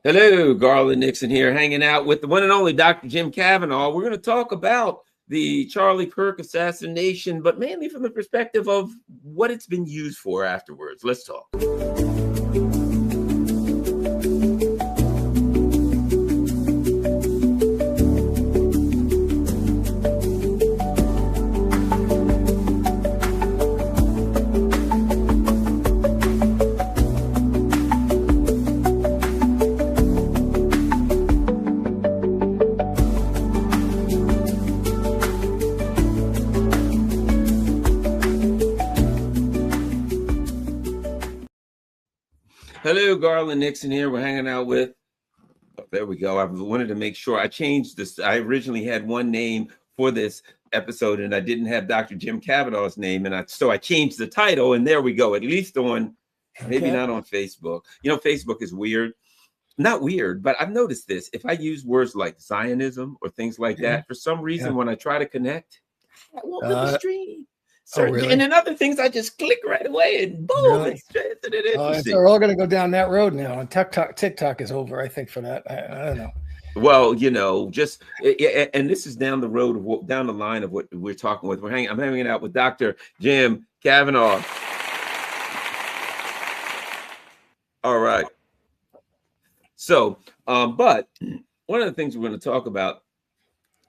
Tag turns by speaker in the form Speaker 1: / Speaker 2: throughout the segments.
Speaker 1: Hello, Garland, Nixon here, hanging out with the one and only Dr. Jim Kavanaugh. We're going to talk about the Charlie Kirk assassination, but mainly from the perspective of what it's been used for afterwards. Let's talk. Hello, Garland, Nixon here. We're hanging out with, there we go. I wanted to make sure I changed this. I originally had one name for this episode and I didn't have Dr. Jim Kavanaugh's name. So I changed the title and there we go. At least on, maybe not on Facebook. You know, Facebook is weird. Not weird, but I've noticed this. If I use words like Zionism or things like that, for some reason, when I try to connect, I won't let the stream. Really? And then other things, I just click right away and boom.
Speaker 2: Really? They're all going to go down that road now. And TikTok is over, I think, for that. I don't know.
Speaker 1: Well, you know, just and this is down the road of down the line of what we're talking with. I'm hanging out with Dr. Jim Kavanaugh. All right. So, but one of the things we're going to talk about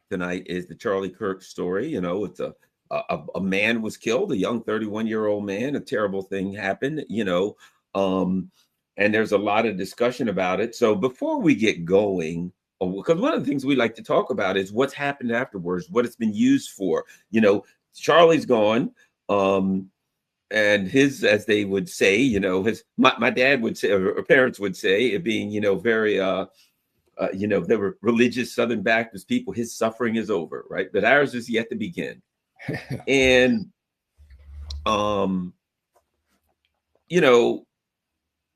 Speaker 1: tonight is the Charlie Kirk story. You know, it's a man was killed, a young 31-year-old man. A terrible thing happened, you know, and there's a lot of discussion about it. So before we get going, because one of the things we like to talk about is what's happened afterwards, what it's been used for. You know, Charlie's gone, and his, as they would say, you know, my dad would say, or parents would say, it being, you know, very, you know, they were religious Southern Baptist people. His suffering is over, right? But ours is yet to begin. And you know,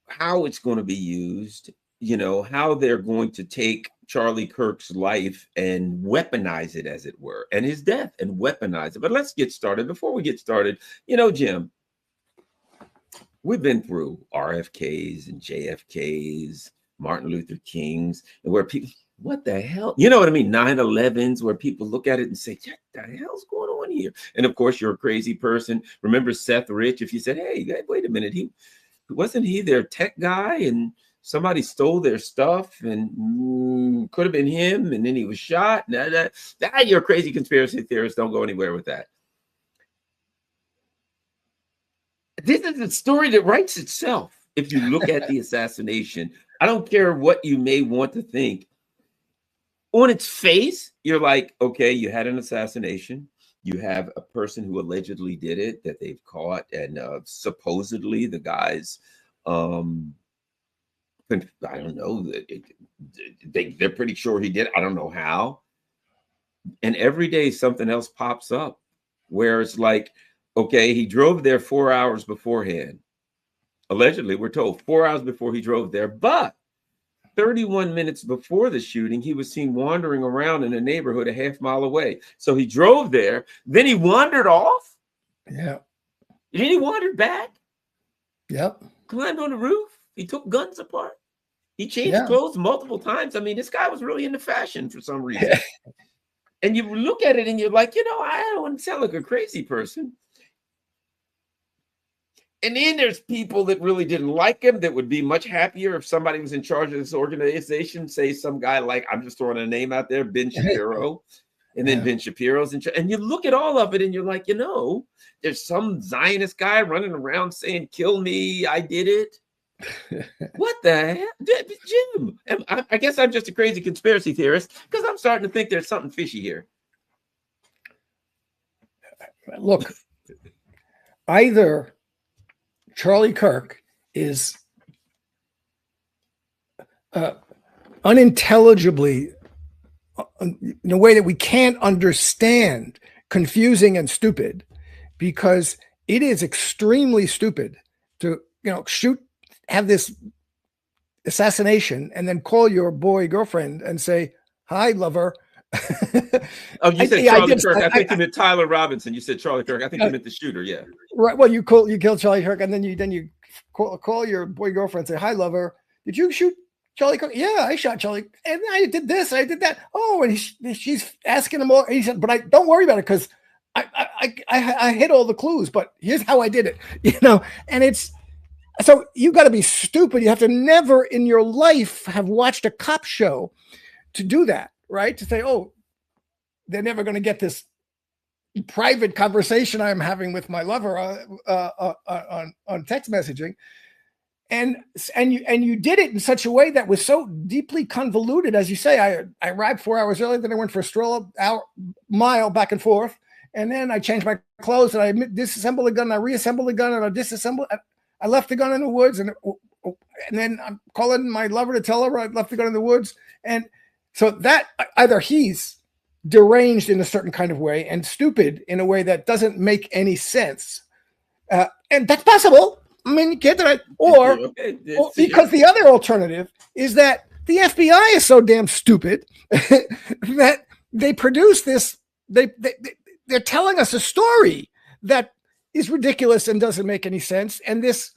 Speaker 1: how it's going to be used, you know, how they're going to take Charlie Kirk's life and weaponize it, as it were, and his death and weaponize it. But let's get started. Before we get started, you know, Jim, we've been through RFKs and JFKs, Martin Luther Kings, and where people, what the hell? You know what I mean? 9/11s, where people look at it and say, what the hell's going on here? And of course, you're a crazy person. Remember Seth Rich? If you said, hey, wait a minute, wasn't he their tech guy? And somebody stole their stuff and could have been him. And then he was shot. You're a crazy conspiracy theorist. Don't go anywhere with that. This is a story that writes itself. If you look at the assassination, I don't care what you may want to think. On its face, you're like, okay, you had an assassination. You have a person who allegedly did it that they've caught. And supposedly the guys, I don't know, they're pretty sure he did. I don't know how. And every day something else pops up where it's like, okay, he drove there 4 hours beforehand. Allegedly, we're told 4 hours before he drove there, but 31 minutes before the shooting, he was seen wandering around in a neighborhood a half mile away. So he drove there, then he wandered off.
Speaker 2: Yeah.
Speaker 1: And then he wandered back.
Speaker 2: Yep.
Speaker 1: Climbed on the roof. He took guns apart. He changed clothes multiple times. I mean, this guy was really into fashion for some reason. And you look at it and you're like, you know, I don't want to sound like a crazy person. And then there's people that really didn't like him that would be much happier if somebody was in charge of this organization, say some guy like, I'm just throwing a name out there, Ben Shapiro. And then Ben Shapiro's in charge. And you look at all of it and you're like, you know, there's some Zionist guy running around saying, kill me, I did it. What the hell? Jim, I guess I'm just a crazy conspiracy theorist because I'm starting to think there's something fishy here.
Speaker 2: Look, either Charlie Kirk is unintelligibly, in a way that we can't understand, confusing and stupid, because it is extremely stupid to, you know, have this assassination and then call your girlfriend and say, hi, lover.
Speaker 1: Oh, you said Charlie Kirk. I think you meant Tyler Robinson. You said Charlie Kirk. I think you meant the shooter. Yeah.
Speaker 2: Right. Well, you killed Charlie Kirk, and then you call your girlfriend and say, "Hi, lover. Did you shoot Charlie Kirk, yeah, I shot Charlie, and I did this, I did that. Oh, and she's asking him all. He said, but I don't worry about it because I hit all the clues. But here's how I did it, And it's so you got to be stupid. You have to never in your life have watched a cop show to do that, right? To say, oh, they're never going to get this private conversation I'm having with my lover on text messaging. And you did it in such a way that was so deeply convoluted, as you say. I arrived 4 hours early, then I went for a stroll mile back and forth, and then I changed my clothes and I disassembled the gun, I reassembled the gun, and I disassembled. I left the gun in the woods, and then I'm calling my lover to tell her I left the gun in the woods, and so that either he's deranged in a certain kind of way and stupid in a way that doesn't make any sense, and that's possible. I mean, you can't deny it. Or because the other alternative is that the FBI is so damn stupid that they produce this. They're telling us a story that is ridiculous and doesn't make any sense. And this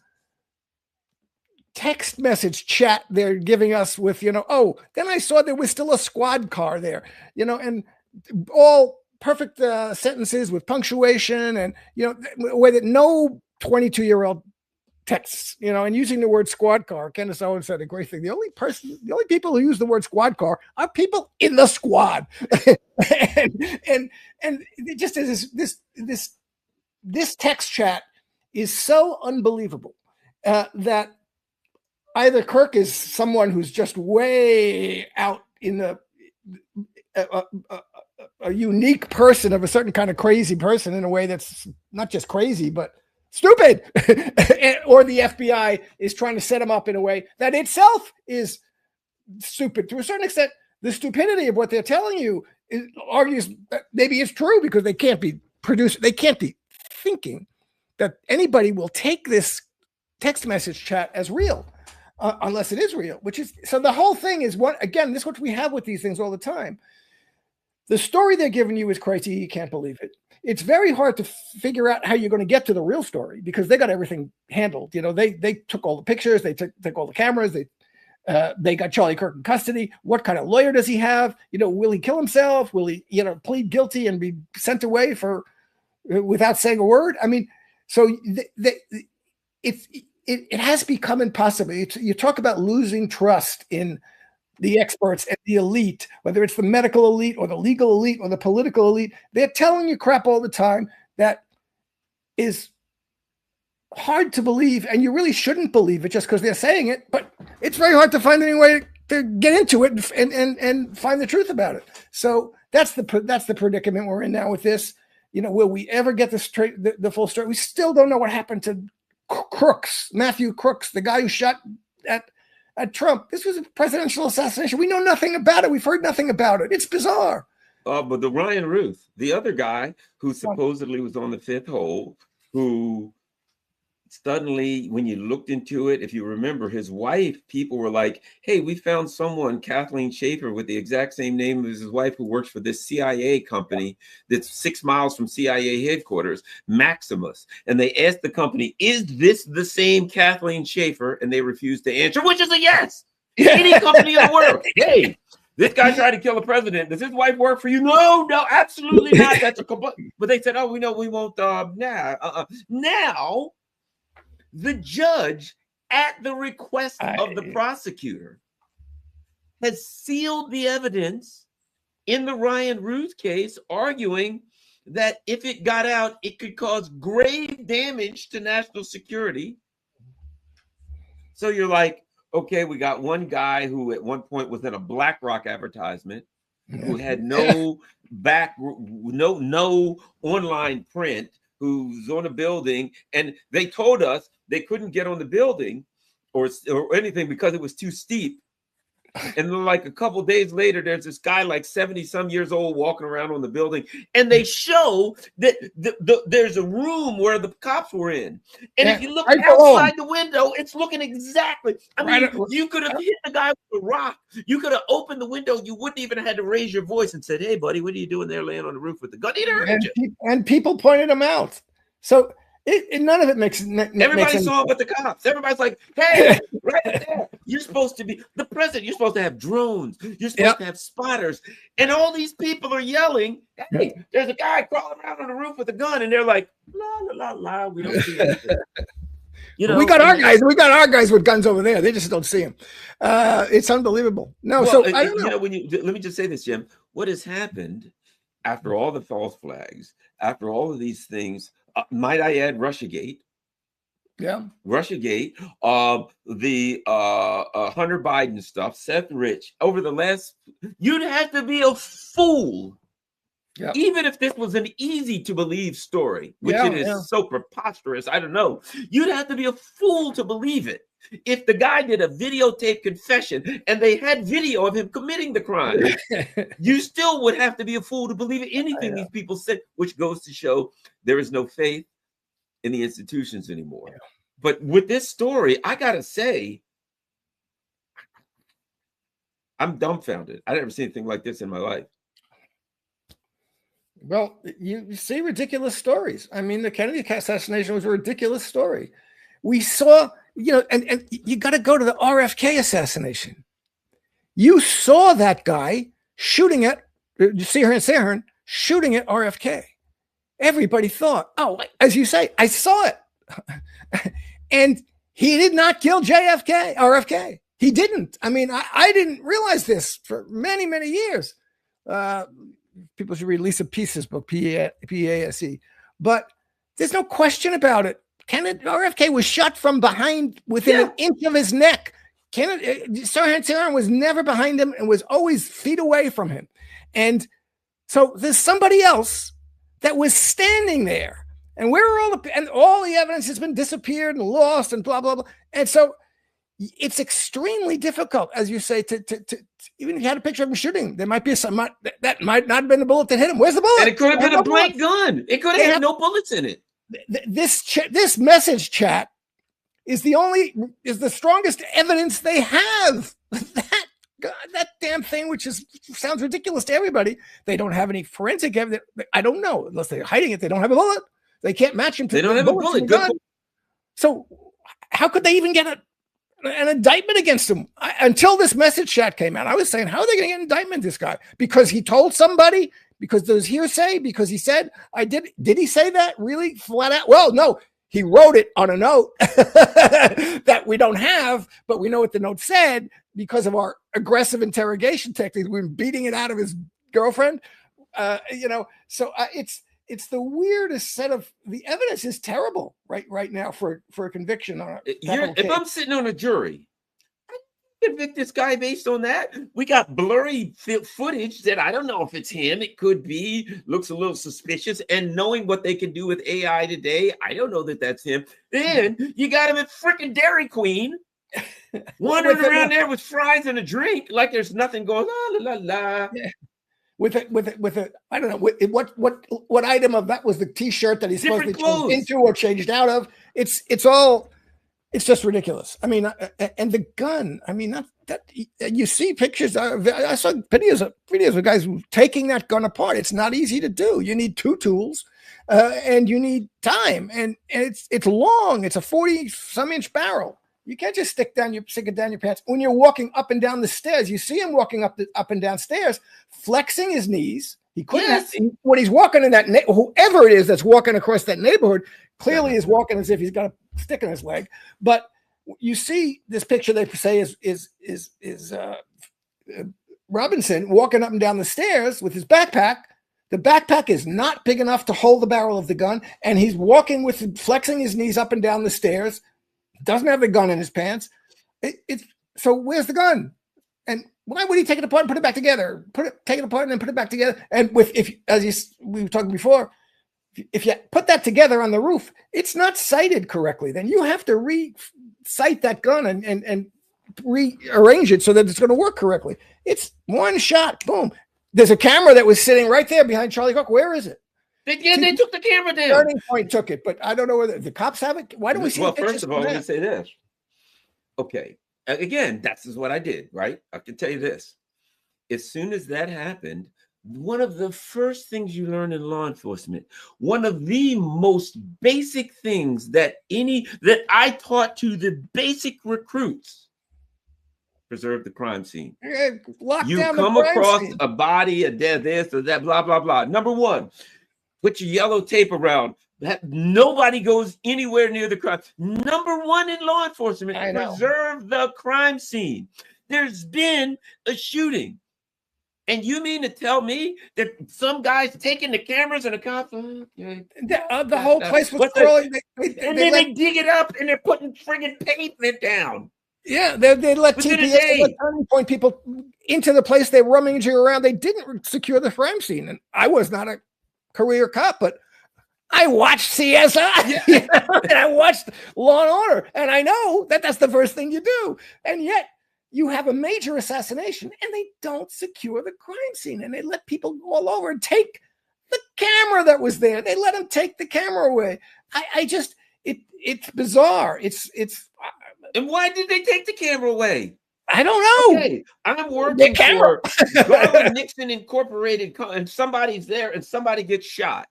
Speaker 2: text message chat they're giving us with, oh, then I saw there was still a squad car there, and all perfect sentences with punctuation and, a way that no 22-year-old texts, and using the word squad car. Candace Owens said a great thing. The only people who use the word squad car are people in the squad. and it just is this text chat is so unbelievable that either Kirk is someone who's just way out in a unique person of a certain kind of crazy person in a way that's not just crazy, but stupid, or the FBI is trying to set him up in a way that itself is stupid. To a certain extent, the stupidity of what they're telling you argues that maybe it's true because they can't be thinking that anybody will take this text message chat as real unless it is real, which is, so the whole thing is this is what we have with these things all the time. The story they're giving you is crazy. You can't believe it. It's very hard to figure out how you're going to get to the real story because they got everything handled. They took all the pictures, they took all the cameras, they got Charlie Kirk in custody. What kind of lawyer does he have? Will he kill himself? Will he, plead guilty and be sent away without saying a word? I mean, so it has become impossible. You talk about losing trust in the experts and the elite, whether it's the medical elite or the legal elite or the political elite. They're telling you crap all the time that is hard to believe, and you really shouldn't believe it just because they're saying it, but it's very hard to find any way to get into it and find the truth about it. So that's the predicament we're in now with this. Will we ever get the full story? We still don't know what happened to Matthew Crooks, the guy who shot at Trump. This was a presidential assassination. We know nothing about it. We've heard nothing about it. It's bizarre.
Speaker 1: But the Ryan Ruth, the other guy who supposedly was on the fifth hole, who suddenly, when you looked into it, if you remember his wife, people were like, hey, we found someone, Kathleen Schaefer, with the exact same name as his wife, who works for this CIA company that's 6 miles from CIA headquarters, Maximus. And they asked the company, is this the same Kathleen Schaefer? And they refused to answer, which is a yes. Any company in the world. Hey, this guy tried to kill the president. Does his wife work for you? No, absolutely not. That's a complete. But they said, oh, we know we won't. Now, the judge, at the request of the prosecutor, has sealed the evidence in the Ryan Ruth case, arguing that if it got out, it could cause grave damage to national security. So you're like, okay, we got one guy who at one point was in a BlackRock advertisement, who had no online print, who's on a building, and they told us they couldn't get on the building or anything because it was too steep. And then like a couple days later, there's this guy like 70 some years old walking around on the building, and they show that there's a room where the cops were in. And if you look outside the window, it's looking exactly. I mean, you could have hit the guy with a rock. You could have opened the window. You wouldn't even have had to raise your voice and said, hey, buddy, what are you doing there laying on the roof with the gun?
Speaker 2: And people pointed him out. So None of it makes
Speaker 1: Everybody saw it with the cops. Everybody's like, hey, right there. You're supposed to be the president. You're supposed to have drones. You're supposed to have spotters. And all these people are yelling, hey, there's a guy crawling around on the roof with a gun. And they're like, la, la, la, la. We don't see anything. You know,
Speaker 2: we got our guys. We got our guys with guns over there. They just don't see them. It's unbelievable. No, well, so I don't know.
Speaker 1: Let me just say this, Jim. What has happened after all the false flags, after all of these things, might I add, Russiagate?
Speaker 2: Yeah,
Speaker 1: Russiagate, the Hunter Biden stuff, Seth Rich. Over the last, you'd have to be a fool, even if this was an easy to believe story, which it is so preposterous. I don't know. You'd have to be a fool to believe it. If the guy did a videotape confession and they had video of him committing the crime, you still would have to be a fool to believe anything these people said, which goes to show there is no faith in the institutions anymore. Yeah. But with this story, I gotta say, I'm dumbfounded. I've never seen anything like this in my life.
Speaker 2: Well, you see ridiculous stories. I mean, the Kennedy assassination was a ridiculous story. We saw, you know, and you got to go to the RFK assassination. You saw that guy shooting at Sirhan shooting at RFK. Everybody thought, oh, as you say, I saw it. And he did not kill RFK. He didn't. I mean, I didn't realize this for many, many years. People should read Lisa Peace's book, P-A-S-E. But there's no question about it. RFK was shot from behind within an inch of his neck. Sirhan was never behind him and was always feet away from him. And so there's somebody else that was standing there. And where are all the evidence has been disappeared and lost and blah, blah, blah. And so it's extremely difficult, as you say, to even if you had a picture of him shooting, there might be that might not have been the bullet that hit him. Where's the bullet?
Speaker 1: And it could have been a blank gun. It could have had no bullets in it.
Speaker 2: This message chat is the strongest evidence they have. That damn thing, which sounds ridiculous to everybody. They don't have any forensic evidence. I don't know, unless they're hiding it. They don't have a bullet. They can't match him to.
Speaker 1: They don't have a bullet. Good.
Speaker 2: So how could they even get an indictment against him? Until this message chat came out, I was saying, how are they going to get an indictment this guy? Because he told somebody. Because there's hearsay, because he said, I did. Did he say that really flat out? Well, no, he wrote it on a note that we don't have, but we know what the note said because of our aggressive interrogation techniques. We've been beating it out of his girlfriend. So it's the weirdest set of, the evidence is terrible right now for a conviction on
Speaker 1: if I'm sitting on a jury, convict this guy based on that. We got blurry footage that I don't know if it's him. It could be, looks a little suspicious. And knowing what they can do with AI today, I don't know that that's him. Then you got him at freaking Dairy Queen, wandering around there with fries and a drink like there's nothing going on. La la la.
Speaker 2: Yeah. With a I don't know what item of that was the T-shirt that he's supposed to be changed into or changed out of. It's just ridiculous. I mean, and the gun. I mean, that you see pictures. I saw videos of guys taking that gun apart. It's not easy to do. You need two tools, and you need time. And it's long. It's a 40-some inch barrel. You can't just stick it down your pants. When you're walking up and down the stairs, you see him walking up and down stairs, flexing his knees. He couldn't. When he's walking in that, whoever it is that's walking across that neighborhood, clearly is walking as if he's got a stick in his leg. But you see this picture they say is Robinson walking up and down the stairs with his backpack. The backpack is not big enough to hold the barrel of the gun, and he's walking flexing his knees up and down the stairs. Doesn't have the gun in his pants. So where's the gun? And why would he take it apart and put it back together? Take it apart and then put it back together. And we were talking before, if you put that together on the roof, it's not sighted correctly. Then you have to re-sight that gun and rearrange it so that it's going to work correctly. It's one shot, boom. There's a camera that was sitting right there behind Charlie Kirk. Where is it?
Speaker 1: They took the camera down.
Speaker 2: Turning Point took it, but I don't know whether the cops have it. Why don't we see?
Speaker 1: Well, first of all, let me say this. Okay, again, that's what I did, right? I can tell you this. As soon as that happened, one of the first things you learn in law enforcement, one of the most basic things that I taught to the basic recruits, preserve the crime scene.
Speaker 2: Lock
Speaker 1: You
Speaker 2: down the
Speaker 1: come
Speaker 2: crime
Speaker 1: across
Speaker 2: scene.
Speaker 1: a body, a dead, this or that, blah, blah, blah. Number one, put your yellow tape around. That nobody goes anywhere near the crime. Number one in law enforcement, preserve the crime scene. There's been a shooting. And you mean to tell me that some guy's taking the cameras and the cops? Okay.
Speaker 2: The whole place was crawling. They
Speaker 1: dig it up and they're putting friggin' pavement down.
Speaker 2: Yeah, they let TPS turning point people into the place. They rummaging around. They didn't secure the crime scene. And I was not a career cop, but I watched CSI. Yeah. And I watched Law and Order, and I know that that's the first thing you do. And yet you have a major assassination, and they don't secure the crime scene, and they let people go all over and take the camera that was there. They let them take the camera away. It's bizarre. It's.
Speaker 1: And why did they take the camera away?
Speaker 2: I don't know.
Speaker 1: Okay, I'm working for Garland, Nixon Incorporated, and somebody's there, and somebody gets shot.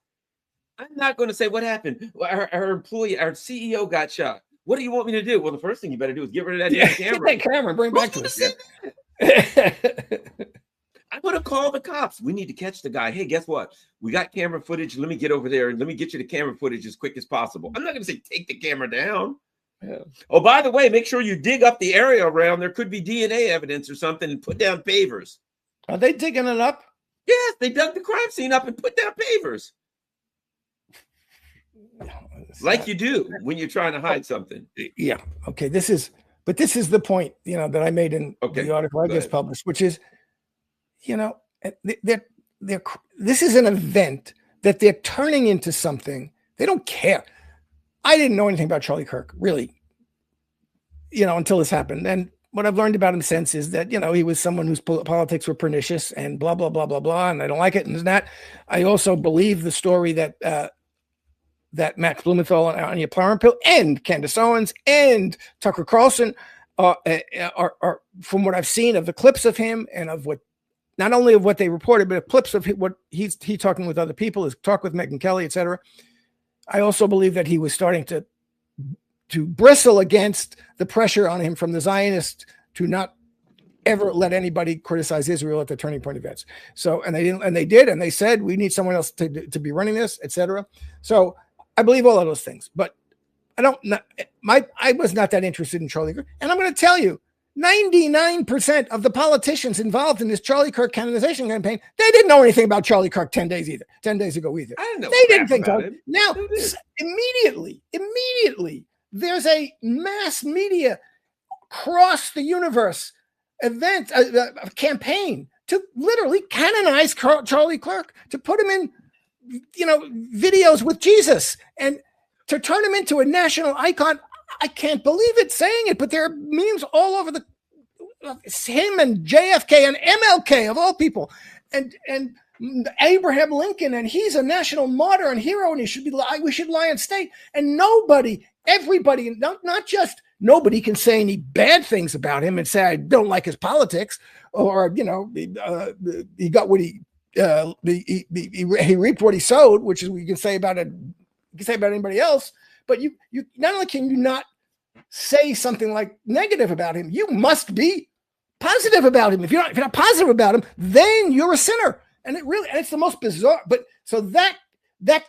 Speaker 1: I'm not going to say what happened. Our employee, our CEO got shot. What do you want me to do? Well, the first thing you better do is get rid of that damn camera.
Speaker 2: Get that camera, bring back to us.
Speaker 1: I'm going to call the cops. We need to catch the guy. Hey, guess what? We got camera footage. Let me get over there and let me get you the camera footage as quick as possible. I'm not going to say take the camera down. Yeah. Oh, by the way, make sure you dig up the area around. There could be DNA evidence or something and put down pavers.
Speaker 2: Are they digging it up?
Speaker 1: Yes, they dug the crime scene up and put down pavers. Like you do when you're trying to hide something.
Speaker 2: Yeah. Okay. This is the point, that I made in the article I just published, which is, this is an event that they're turning into something. They don't care. I didn't know anything about Charlie Kirk, really, until this happened. And what I've learned about him since is that, he was someone whose politics were pernicious and blah, blah, blah, blah, blah. And I don't like it. And that I also believe the story that Max Blumenthal and Anya Parampil and Candace Owens and Tucker Carlson are from what I've seen of the clips of him and of what, not only of what they reported, but clips of what he's talking with other people, his talk with Megyn Kelly, etc. I also believe that he was starting to bristle against the pressure on him from the Zionists to not ever let anybody criticize Israel at the turning point events. So, and they did, and they said, we need someone else to be running this, etc. So I believe all of those things, but I was not that interested in Charlie Kirk. And I'm going to tell you, 99% of the politicians involved in this Charlie Kirk canonization campaign, they didn't know anything about Charlie Kirk 10 days ago either.
Speaker 1: I didn't know.
Speaker 2: They didn't think about it. Now, immediately, there's a mass media across the universe event, a campaign to literally canonize Charlie Kirk, to put him in, videos with Jesus and to turn him into a national icon. I can't believe it saying it, but there are memes all over it's him and JFK and MLK of all people, and Abraham Lincoln, and he's a national martyr and hero, and we should lie in state. And everybody, not just nobody can say any bad things about him and say I don't like his politics, or he got what he reaped what he sowed, which is what you can say about it. You can say about anybody else. But you not only can you not say something like negative about him, you must be positive about him. If you're not positive about him, then you're a sinner. And it's the most bizarre. But so that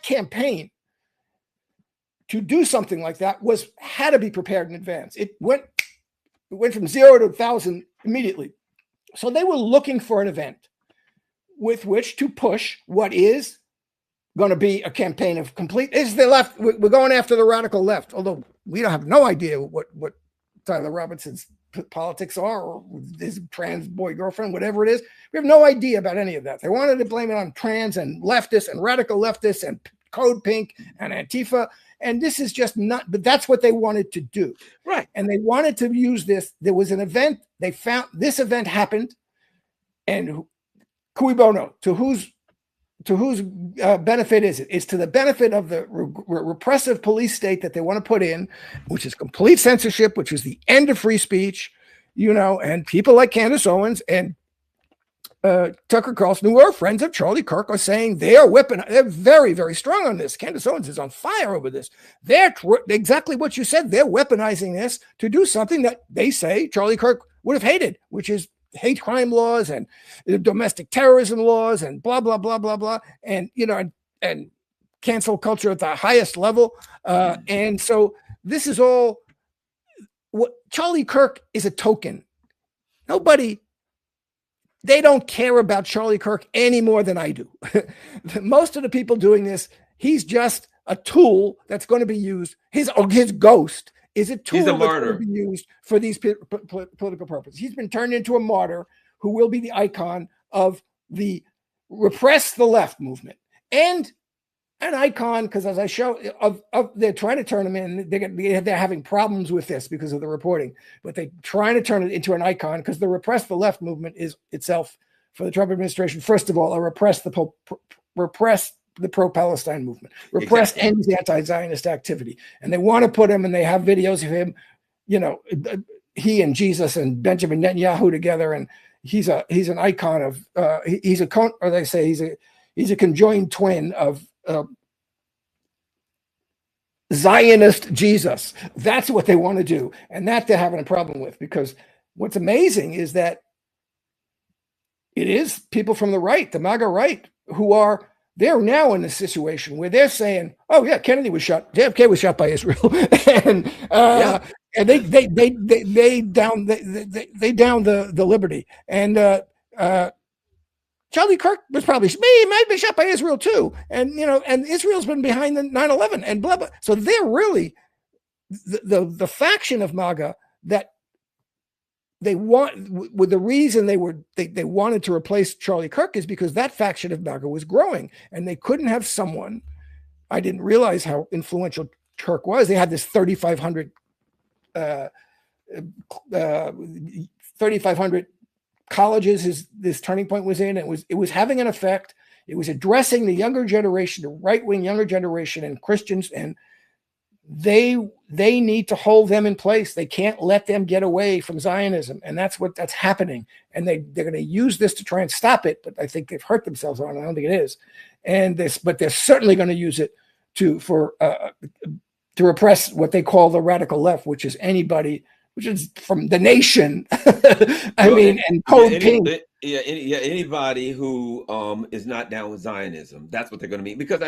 Speaker 2: campaign to do something like that had to be prepared in advance. It went from 0 to 1,000 immediately. So they were looking for an event with which to push what is going to be a campaign of complete. Is the left? We're going after the radical left, although we don't have no idea what Tyler Robinson's politics are, or his trans boy girlfriend, whatever it is. We have no idea about any of that. They wanted to blame it on trans and leftists and radical leftists and Code Pink and Antifa, and this is just not. But that's what they wanted to do,
Speaker 1: right? And
Speaker 2: they wanted to use this. There was an event. They found this event happened, and cui bono, to whose benefit is it? It's to the benefit of the repressive police state that they want to put in, which is complete censorship, which is the end of free speech, and people like Candace Owens and Tucker Carlson, who are friends of Charlie Kirk, are saying they are they're very, very strong on this. Candace Owens is on fire over this. They're exactly what you said. They're weaponizing this to do something that they say Charlie Kirk would have hated, which is hate crime laws and domestic terrorism laws and blah, blah, blah, blah, blah. And, and cancel culture at the highest level. And so this is all what Charlie Kirk is a token. They don't care about Charlie Kirk any more than I do. Most of the people doing this, he's just a tool that's going to be used. His ghost is a tool that's going to be used for these political purposes. He's been turned into a martyr who will be the icon of the repress the left movement and an icon, because as I show, they're trying to turn him in. They're having problems with this because of the reporting, but they're trying to turn it into an icon because the repress the left movement is itself, for the Trump administration, first of all, repress the pro-Palestine movement, repress ends the anti-Zionist activity, and they want to put him, and they have videos of him, he and Jesus and Benjamin Netanyahu together, and he's an icon of he's a conjoined twin of Zionist Jesus. That's what they want to do. And that they're having a problem with, because what's amazing is that it is people from the right, the MAGA right, they're now in a situation where they're saying, oh yeah, Kennedy was shot, JFK was shot by Israel. And they down the liberty. And Charlie Kirk was probably, he might be shot by Israel too. And, and Israel's been behind the 9/11 and blah, blah. So they're really the faction of MAGA that they want, with the reason they wanted to replace Charlie Kirk is because that faction of MAGA was growing and they couldn't have someone. I didn't realize how influential Kirk was. They had this 3,500 colleges this turning point was in. It was having an effect. It was addressing the younger generation, the right-wing younger generation and Christians, and they need to hold them in place. They can't let them get away from Zionism, and that's happening. And they're going to use this to try and stop it, but I think they've hurt themselves on it. I don't think it is. But they're certainly going to use it to repress what they call the radical left, which is anybody, which is from the nation. And Code Pink.
Speaker 1: Anybody who is not down with Zionism, that's what they're going to mean. Because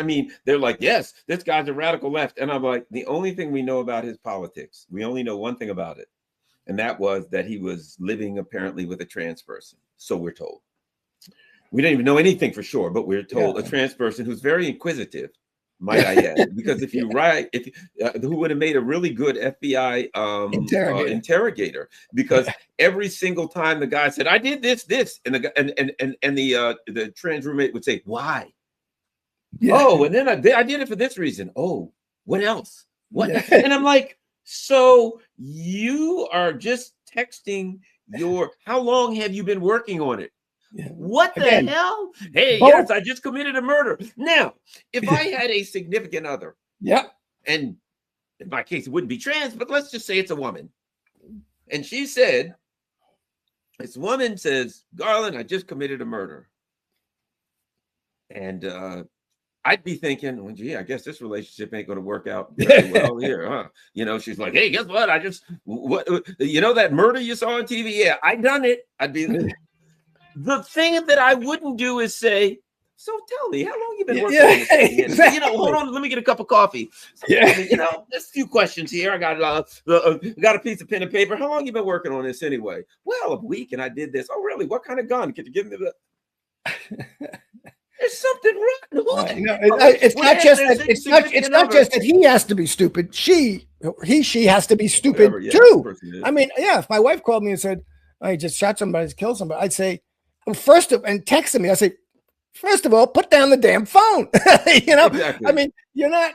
Speaker 1: they're like, yes, this guy's a radical left, and I'm like, the only thing we know about his politics, we only know one thing about it, and that was that he was living apparently with a trans person. So we're told. We didn't even know anything for sure, but we're told a trans person who's very inquisitive, might I add, because if you write, who would have made a really good FBI interrogator, because every single time the guy said, "I did this," and the trans roommate would say, "Why?" Yeah. Oh, and then I did it for this reason. Oh, what else? What? Yeah. And I'm like, so you are just texting how long have you been working on it? Yeah. What the hell? Hey, yes, I just committed a murder. Now, if I had a significant other, and in my case, it wouldn't be trans, but let's just say it's a woman. And she said, this woman says, Garland, I just committed a murder. And I'd be thinking, well, gee, I guess this relationship ain't going to work out very well here, huh? She's like, hey, guess what? That murder you saw on TV? Yeah, I done it. I'd be the thing that I wouldn't do is say, so tell me, how long you been working on this thing? Exactly. Hold on, let me get a cup of coffee. So there's a few questions here. I got a piece of pen and paper. How long you been working on this anyway? Well, a week, and I did this. Oh, really? What kind of gun? Could you give me the? There's something wrong.
Speaker 2: It's not just that he has to be stupid. She has to be stupid too. If my wife called me and said, I just shot somebody, killed somebody, I'd say, and texted me, I say, first of all, put down the damn phone. Exactly. You're not,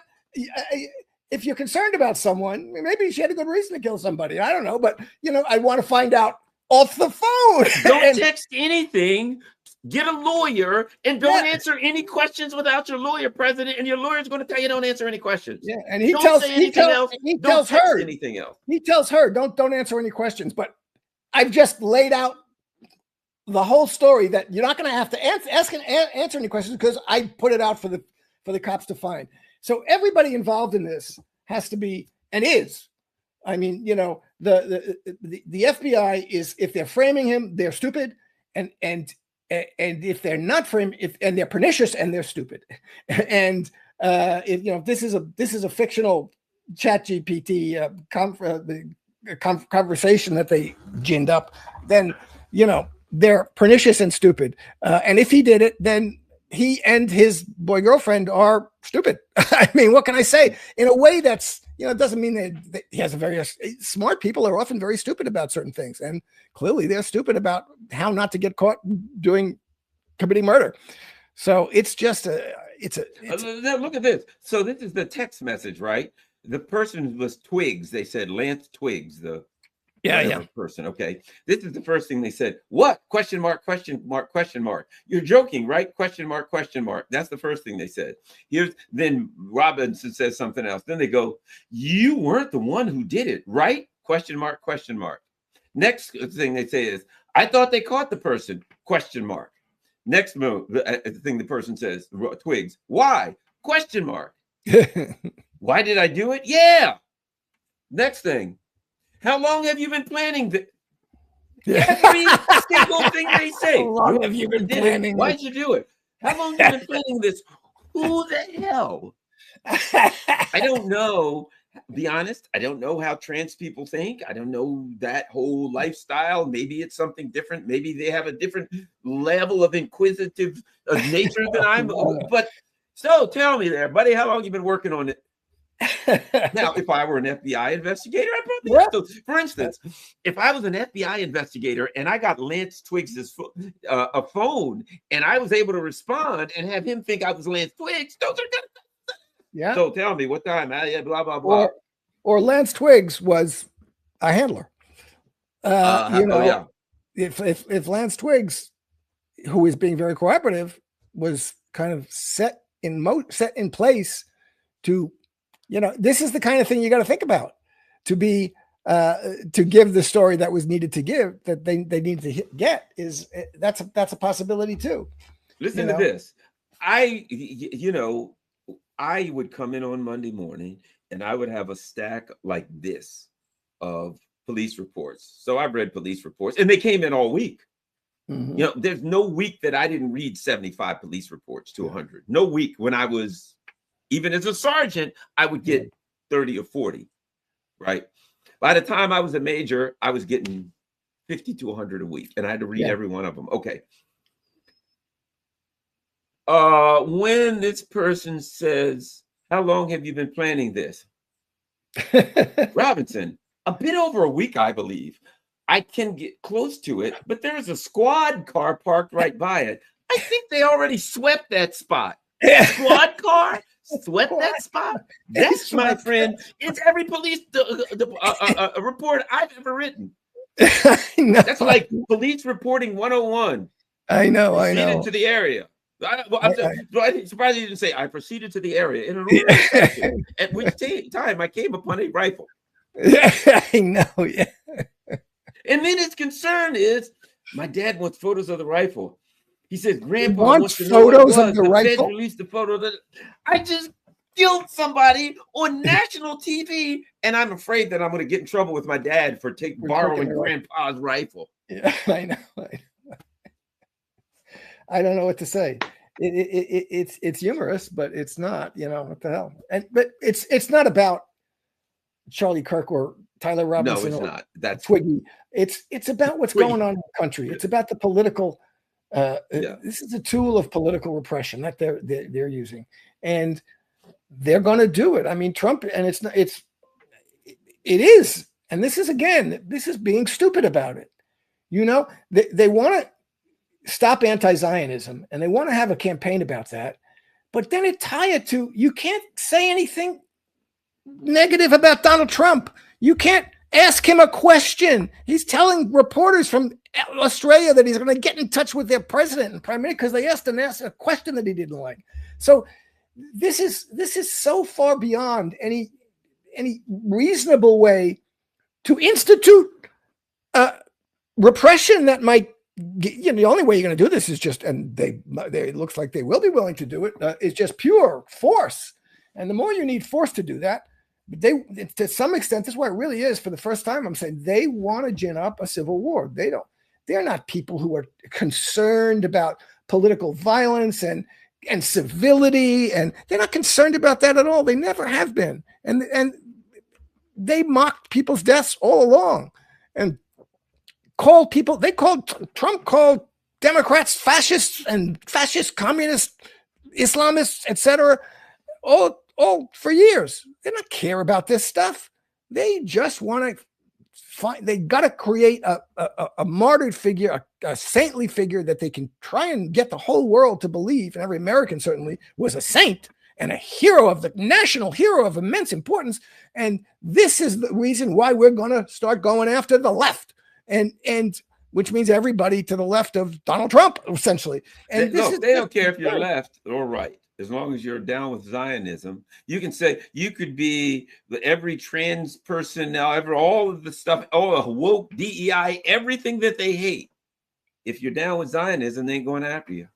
Speaker 2: if you're concerned about someone, maybe she had a good reason to kill somebody. I don't know, but I want to find out off the phone.
Speaker 1: Don't text anything. Get a lawyer and don't answer any questions without your lawyer present, and your lawyer's going to tell you don't answer any questions.
Speaker 2: Yeah, and he tells her anything else. He tells her don't answer any questions. But I've just laid out the whole story that you're not going to have to answer any questions because I put it out for the cops to find. So everybody involved in this has to be and is. I mean, you know, the FBI is, if they're framing him, they're stupid, and if they're not and they're pernicious and they're stupid, and if you know this is a fictional ChatGPT conversation that they ginned up, then you know they're pernicious and stupid. And if he did it, then he and his boy girlfriend are stupid. I mean, what can I say? In a way that's, you know, it doesn't mean that he has a very smart people are often very stupid about certain things. And clearly they're stupid about how not to get caught committing murder. So it's just
Speaker 1: look at this. So this is the text message, right? The person was Twiggs. They said Lance Twiggs, the person. Okay. This is the first thing they said. What? Question mark, question mark, question mark. You're joking, right? Question mark, question mark. That's the first thing they said. Then Robinson says something else. Then they go, you weren't the one who did it, right? Question mark, question mark. Next thing they say is, I thought they caught the person, question mark. Next move, the thing the person says, Twiggs, why? Question mark. Why did I do it? Yeah. Next thing. How long have you been planning this? Every single thing they say.
Speaker 2: How long have you been planning?
Speaker 1: Why'd you do it? How long have you been planning this? Who the hell? I don't know. Be honest. I don't know how trans people think. I don't know that whole lifestyle. Maybe it's something different. Maybe they have a different level of inquisitive nature than I'm. But so tell me there, buddy, how long you been working on it? Now, if I were an FBI investigator, I'd probably have to. For instance, if I was an FBI investigator and I got Lance Twiggs' a phone and I was able to respond and have him think I was Lance Twiggs, those are good.
Speaker 2: Yeah.
Speaker 1: So tell me what time? Blah blah blah.
Speaker 2: Or Lance Twiggs was a handler. If Lance Twiggs, who is being very cooperative, was kind of set in place to. You know, this is the kind of thing you got to think about to give the story that was needed to give that they need to get that's a possibility too.
Speaker 1: Listen to this. I would come in on Monday morning and I would have a stack like this of police reports. So I've read police reports and they came in all week. Mm-hmm. You know, there's no week that I didn't read 75 police reports to 100. No week when I was. Even as a sergeant, I would get 30 or 40, right? By the time I was a major, I was getting 50 to 100 a week, and I had to read every one of them. Okay. When this person says, how long have you been planning this? Robinson, a bit over a week, I believe. I can get close to it, but there's a squad car parked right by it. I think they already swept that spot. Squad car? Swept that spot? That's, my friend, it's every police report I've ever written. That's like police reporting 101.
Speaker 2: I know.
Speaker 1: Proceeded to the area. I'm surprised you didn't say I proceeded to the area in an order. At which time I came upon a rifle.
Speaker 2: I know, yeah.
Speaker 1: And then his concern is, my dad wants photos of the rifle. He says, Grandpa wants to know photos of the rifle. Feds released the photo that I just killed somebody on national TV, and I'm afraid that I'm going to get in trouble with my dad for borrowing Grandpa's rifle.
Speaker 2: Yeah, I know. I don't know what to say. It's humorous, but it's not. You know what the hell? But it's not about Charlie Kirk or Tyler Robinson.
Speaker 1: No, it's not. That's
Speaker 2: Twiggy. It's about what's going on in the country. It's about the political. This is a tool of political repression that they're using, and they're going to do it. I mean, Trump, and it is, and this is being stupid about it. You know, they want to stop anti-Zionism, and they want to have a campaign about that, but then tie it to, you can't say anything negative about Donald Trump. You can't ask him a question. He's telling reporters from Australia that he's going to get in touch with their president and prime minister because they asked a question that he didn't like. So this is so far beyond any reasonable way to institute repression that might the only way you're going to do this is just, and they it looks like they will be willing to do it, is just pure force. And the more you need force to do that, to some extent, this is what it really is. For the first time, I'm saying they want to gin up a civil war. They're not people who are concerned about political violence and civility, and they're not concerned about that at all. They never have been. And they mocked people's deaths all along, and Trump called Democrats fascists and fascist, communist, Islamists, etc. all for years. They don't care about this stuff. They just want to they got to create a martyred figure, a saintly figure that they can try and get the whole world to believe, and every American certainly was a saint and a hero of the national hero of immense importance. And this is the reason why we're going to start going after the left, and which means everybody to the left of Donald Trump, essentially. And
Speaker 1: they don't care if you're left or right. As long as you're down with Zionism, you can say you could be every trans person now, all of the stuff, all the woke, DEI, everything that they hate. If you're down with Zionism, they ain't going after you.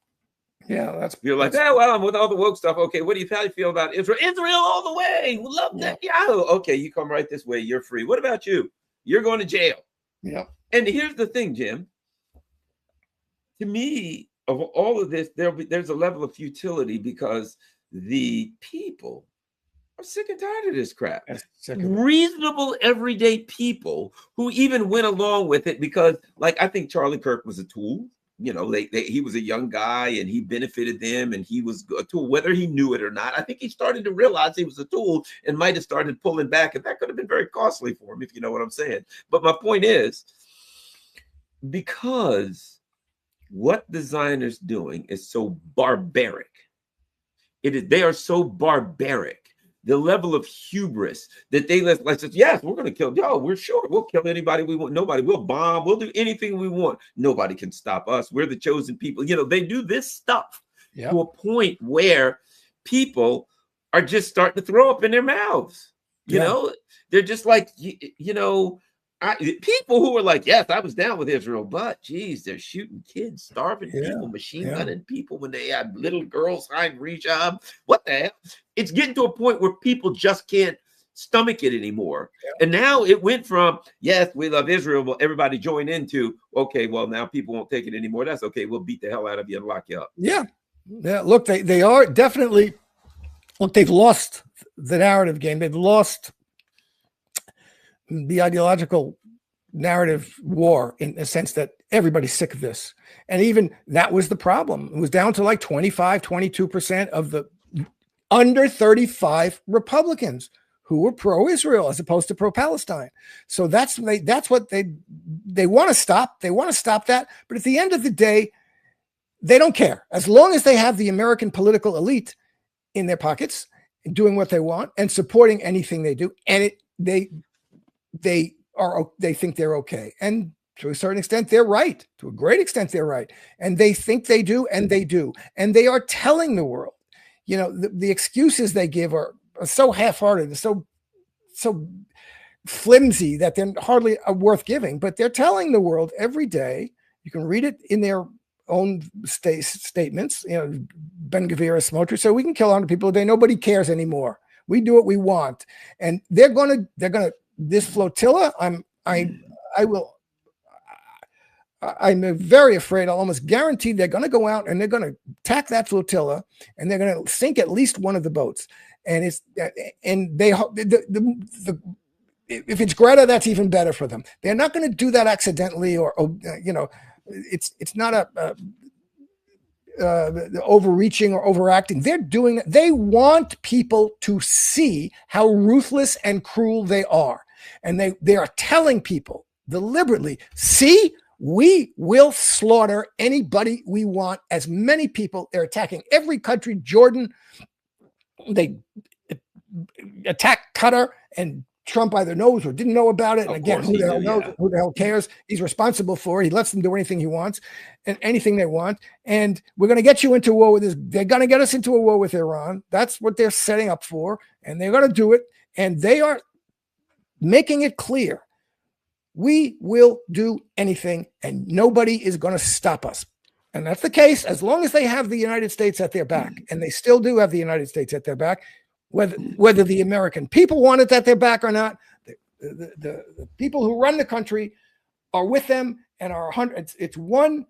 Speaker 2: Yeah,
Speaker 1: you're like, well, I'm with all the woke stuff. Okay, how do you feel about Israel? Israel all the way. We love Netanyahu. Okay, you come right this way. You're free. What about you? You're going to jail.
Speaker 2: Yeah.
Speaker 1: And here's the thing, Jim. To me, of all of this, there's a level of futility because the people are sick and tired of this crap. Reasonable, everyday people who even went along with it because, like, I think Charlie Kirk was a tool. You know, he was a young guy and he benefited them and he was a tool, whether he knew it or not. I think he started to realize he was a tool and might have started pulling back. And that could have been very costly for him, if you know what I'm saying. But my point is, because what the Zionists doing is so barbaric. They are so barbaric. The level of hubris that they says, yes, we're going to kill. Yo, we're sure we'll kill anybody we want. Nobody. We'll bomb. We'll do anything we want. Nobody can stop us. We're the chosen people. You know, they do this stuff to a point where people are just starting to throw up in their mouths. You know, they're just like, people who are like, yes, I was down with Israel, but geez, they're shooting kids, starving people, machine gunning people when they have little girls hiding hijab. What the hell? It's getting to a point where people just can't stomach it anymore. And now it went from, yes, we love Israel, but everybody join into, okay, well, now people won't take it anymore. That's okay. We'll beat the hell out of you and lock you up.
Speaker 2: Yeah. Look, they are definitely, they've lost the narrative game. They've lost the ideological narrative war in the sense that everybody's sick of this. And even that was the problem. It was down to like 25, 22% of the under 35 Republicans who were pro-Israel as opposed to pro-Palestine. So that's what they want to stop. They want to stop that. But at the end of the day, they don't care. As long as they have the American political elite in their pockets doing what they want and supporting anything they do. And they think they're okay. And to a certain extent, they're right. To a great extent, they're right. And they think they do, and they do. And they are telling the world, the excuses they give are so half-hearted, so flimsy that they're hardly worth giving. But they're telling the world every day. You can read it in their own statements. Ben Gvir, Smotrich, so we can kill 100 people a day. Nobody cares anymore. We do what we want, and they're gonna. This flotilla, I'm very afraid. I'll almost guarantee they're going to go out and they're going to attack that flotilla, and they're going to sink at least one of the boats. And if it's Greta, that's even better for them. They're not going to do that accidentally, or it's not overreaching or overacting. They're doing it. They want people to see how ruthless and cruel they are. And they are telling people deliberately, see, we will slaughter anybody we want, as many people. They're attacking every country. Jordan, they attacked Qatar, and Trump either knows or didn't know about it. And again, who the hell knows? Who the hell cares? He's responsible for it. He lets them do anything he wants and anything they want. And we're going to get you into a war with this. They're going to get us into a war with Iran. That's what they're setting up for. And they're going to do it. And they are making it clear We will do anything, and nobody is going to stop us. And that's the case as long as they have the United States at their back, and they still do have the United States at their back, whether the American people want it at their back or not. The people who run the country are with them and are 100. It's one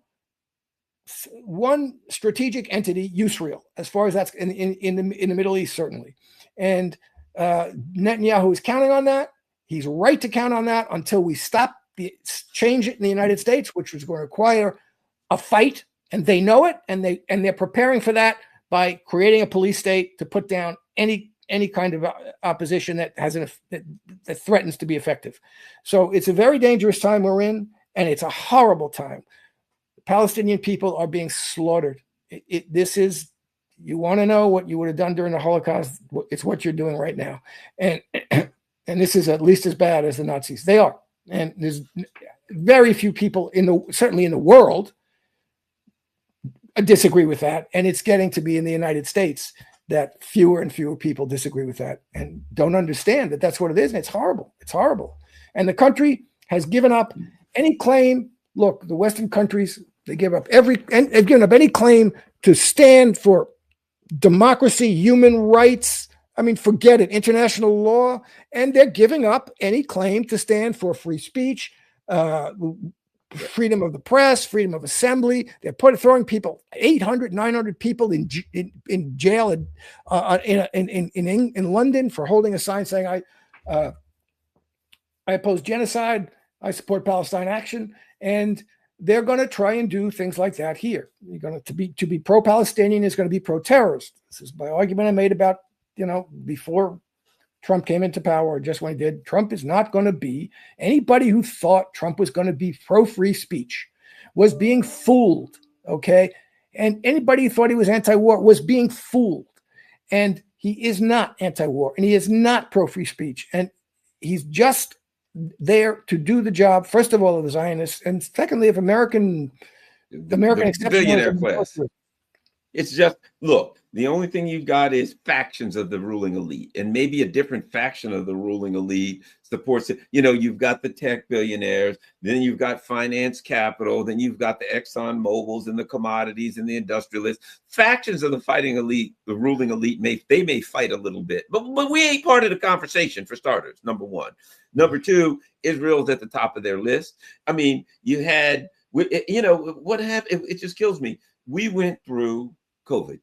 Speaker 2: strategic entity, Israel, as far as that's in the Middle East, certainly. And Netanyahu is counting on that. He's right to count on that until we stop change it in the United States, which was going to require a fight, and they know it, and they're preparing for that by creating a police state to put down any kind of opposition that that threatens to be effective. So it's a very dangerous time we're in, and it's a horrible time. The Palestinian people are being slaughtered. This is, you want to know what you would have done during the Holocaust, it's what you're doing right now. And this is at least as bad as the Nazis. They are. And there's very few people certainly in the world disagree with that. And it's getting to be in the United States that fewer and fewer people disagree with that and don't understand that that's what it is. And it's horrible. It's horrible. And the country has given up any claim. Look, the Western countries, they've given up any claim to stand for democracy, human rights. I mean, forget it, international law, and they're giving up any claim to stand for free speech, freedom of the press, freedom of assembly. They're throwing people, 800, 900 people in jail in London for holding a sign saying, I oppose genocide, I support Palestine action, and they're going to try and do things like that here. You're going to be pro-Palestinian is going to be pro-terrorist. This is my argument I made about, before Trump came into power, or just when he did. Trump is not going to be, anybody who thought Trump was going to be pro-free speech was being fooled, okay? And anybody who thought he was anti-war was being fooled. And he is not anti-war, and he is not pro-free speech. And he's just there to do the job, first of all, of the Zionists, and secondly, of the American
Speaker 1: billionaire class. It's just, look, the only thing you've got is factions of the ruling elite, and maybe a different faction of the ruling elite supports it. You've got the tech billionaires, then you've got finance capital, then you've got the Exxon Mobils and the commodities and the industrialists. Factions of the fighting elite, the ruling elite, may fight a little bit, but we ain't part of the conversation, for starters, number one. Number two, Israel's at the top of their list. I mean, you had, what happened? It just kills me. We went through COVID,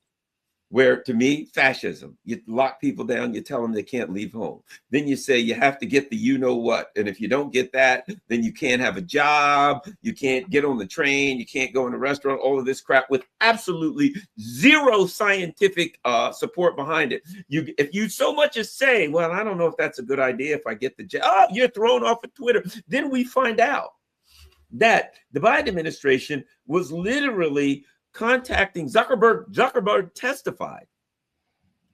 Speaker 1: where, to me, fascism, you lock people down, you tell them they can't leave home. Then you say you have to get the you-know-what. And if you don't get that, then you can't have a job, you can't get on the train, you can't go in a restaurant, all of this crap with absolutely zero scientific support behind it. If you so much as say, well, I don't know if that's a good idea if I get the job, you're thrown off of Twitter. Then we find out that the Biden administration was literally contacting Zuckerberg. Zuckerberg testified.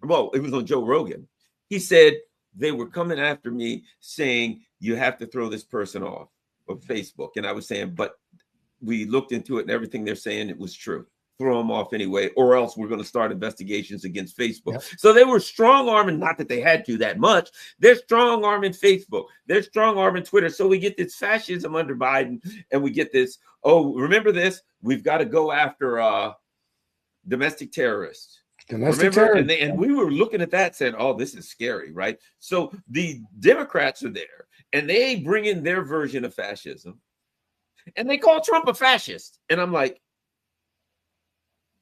Speaker 1: Well, it was on Joe Rogan. He said they were coming after me saying, you have to throw this person off of Facebook. And I was saying, but we looked into it and everything they're saying, it was true. Throw them off anyway, or else we're going to start investigations against Facebook. Yep. So they were strong arming, not that they had to that much. They're strong arming Facebook. They're strong arming Twitter. So we get this fascism under Biden, and we get this, remember this? We've got to go after domestic terrorists. And we were looking at that saying, oh, this is scary, right? So the Democrats are there, and they bring in their version of fascism, and they call Trump a fascist. And I'm like,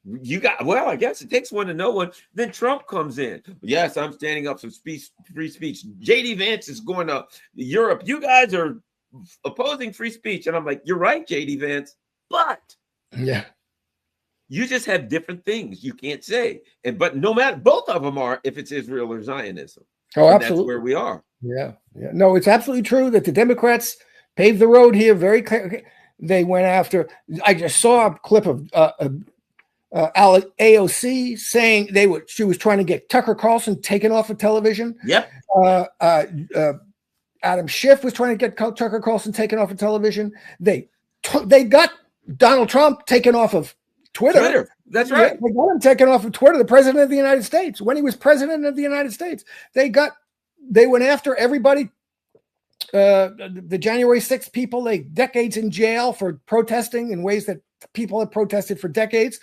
Speaker 1: I guess it takes one to know one. Then Trump comes in. Yes, I'm standing up for free speech. JD Vance is going to Europe. You guys are opposing free speech. And I'm like, you're right, JD Vance. But you just have different things you can't say. But no matter, both of them are, if it's Israel or Zionism.
Speaker 2: Oh, absolutely. That's
Speaker 1: where we are.
Speaker 2: Yeah. No, it's absolutely true that the Democrats paved the road here very clearly. They went after, I just saw a clip of AOC saying she was trying to get Tucker Carlson taken off of television.
Speaker 1: Yep.
Speaker 2: Adam Schiff was trying to get Tucker Carlson taken off of television. They got Donald Trump taken off of Twitter.
Speaker 1: That's right.
Speaker 2: They got him taken off of Twitter, the president of the United States. When he was president of the United States, they went after everybody the January 6th people, they decades in jail for protesting in ways that people have protested for decades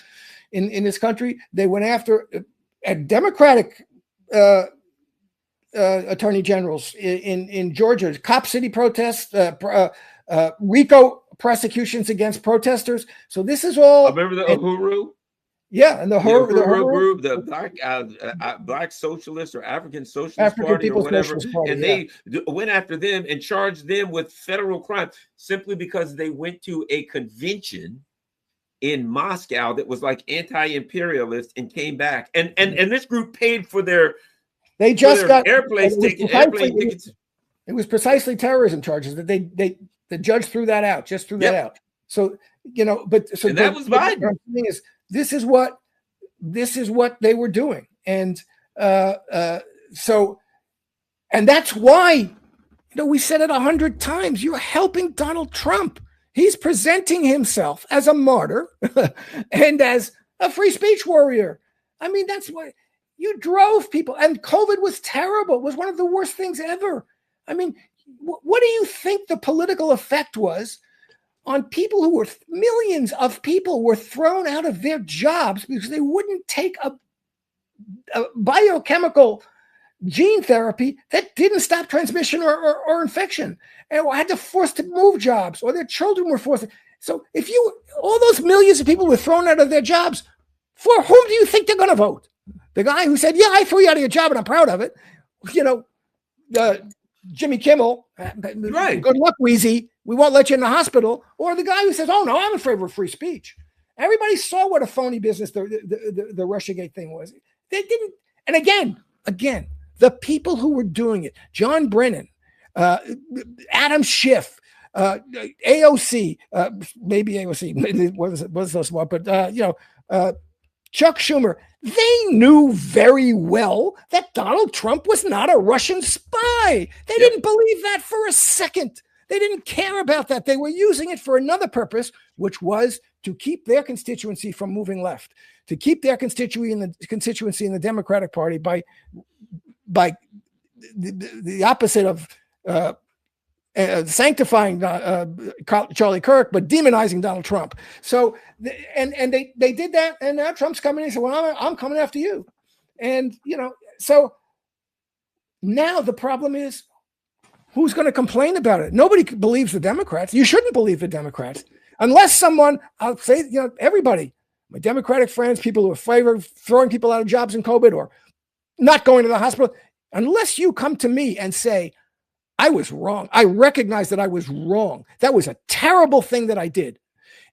Speaker 2: in this country. They went after Democratic attorney generals in Georgia, Cop City protests, RICO prosecutions against protesters. So this is all.
Speaker 1: I remember the Uhuru.
Speaker 2: Yeah, and the
Speaker 1: Uhuru group, the Black Socialist or African Socialist Party or whatever, Party, and they went after them and charged them with federal crime simply because they went to a convention in Moscow that was like anti-imperialist and came back, and this group paid for their
Speaker 2: got
Speaker 1: airplane tickets.
Speaker 2: It was precisely terrorism charges that the judge threw that out, that out. So that was Biden. This is what they were doing, and that's why we said it 100 times. You're helping Donald Trump. He's presenting himself as a martyr and as a free speech warrior. I mean, that's what you drove people, and COVID was terrible. It was one of the worst things ever. I mean, what do you think the political effect was on people who were millions of people were thrown out of their jobs because they wouldn't take a biochemical gene therapy that didn't stop transmission or infection, and had to force to move jobs, or their children were forced. So if all those millions of people were thrown out of their jobs, for whom do you think they're going to vote? The guy who said, yeah, I threw you out of your job and I'm proud of it. Jimmy Kimmel, right? Good luck, Wheezy. We won't let you in the hospital. Or the guy who says, "Oh no, I'm in favor of free speech." Everybody saw what a phony business the Russiagate thing was. They didn't. And again, the people who were doing it: John Brennan, Adam Schiff, AOC, maybe AOC wasn't so smart, but Chuck Schumer. They knew very well that Donald Trump was not a Russian spy. They didn't believe that for a second. They didn't care about that. They were using it for another purpose, which was to keep their constituency from moving left, to keep their constituency in the Democratic Party by the opposite of sanctifying Charlie Kirk, but demonizing Donald Trump. So, and they did that, and now Trump's coming in and said, well, I'm coming after you. And, so now the problem is, who's going to complain about it? Nobody believes the Democrats. You shouldn't believe the Democrats unless someone, I'll say, everybody, my Democratic friends, people who are favor throwing people out of jobs in COVID or not going to the hospital, unless you come to me and say, I was wrong. I recognize that I was wrong. That was a terrible thing that I did,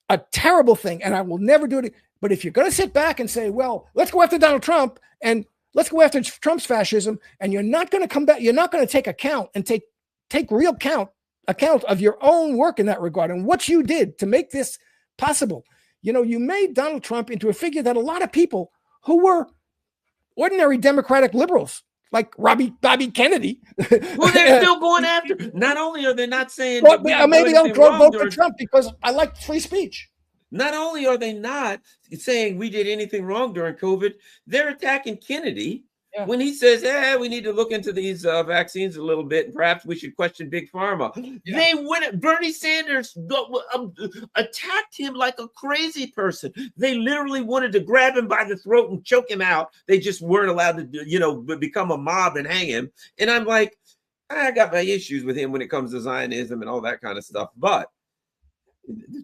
Speaker 2: a terrible thing, and I will never do it. But if you're going to sit back and say, well, let's go after Donald Trump and let's go after Trump's fascism, and you're not going to come back, you're not going to take account and take real account of your own work in that regard and what you did to make this possible. You made Donald Trump into a figure that a lot of people who were ordinary Democratic liberals, like Bobby Kennedy.
Speaker 1: Well, they're still going after. Not only are they not saying,
Speaker 2: well, maybe I'll vote for Trump because I like free speech.
Speaker 1: Not only are they not saying we did anything wrong during COVID, they're attacking Kennedy when he says, we need to look into these vaccines a little bit, and perhaps we should question Big Pharma. Yeah. Bernie Sanders attacked him like a crazy person. They literally wanted to grab him by the throat and choke him out. They just weren't allowed to, become a mob and hang him. And I'm like, I got my issues with him when it comes to Zionism and all that kind of stuff. But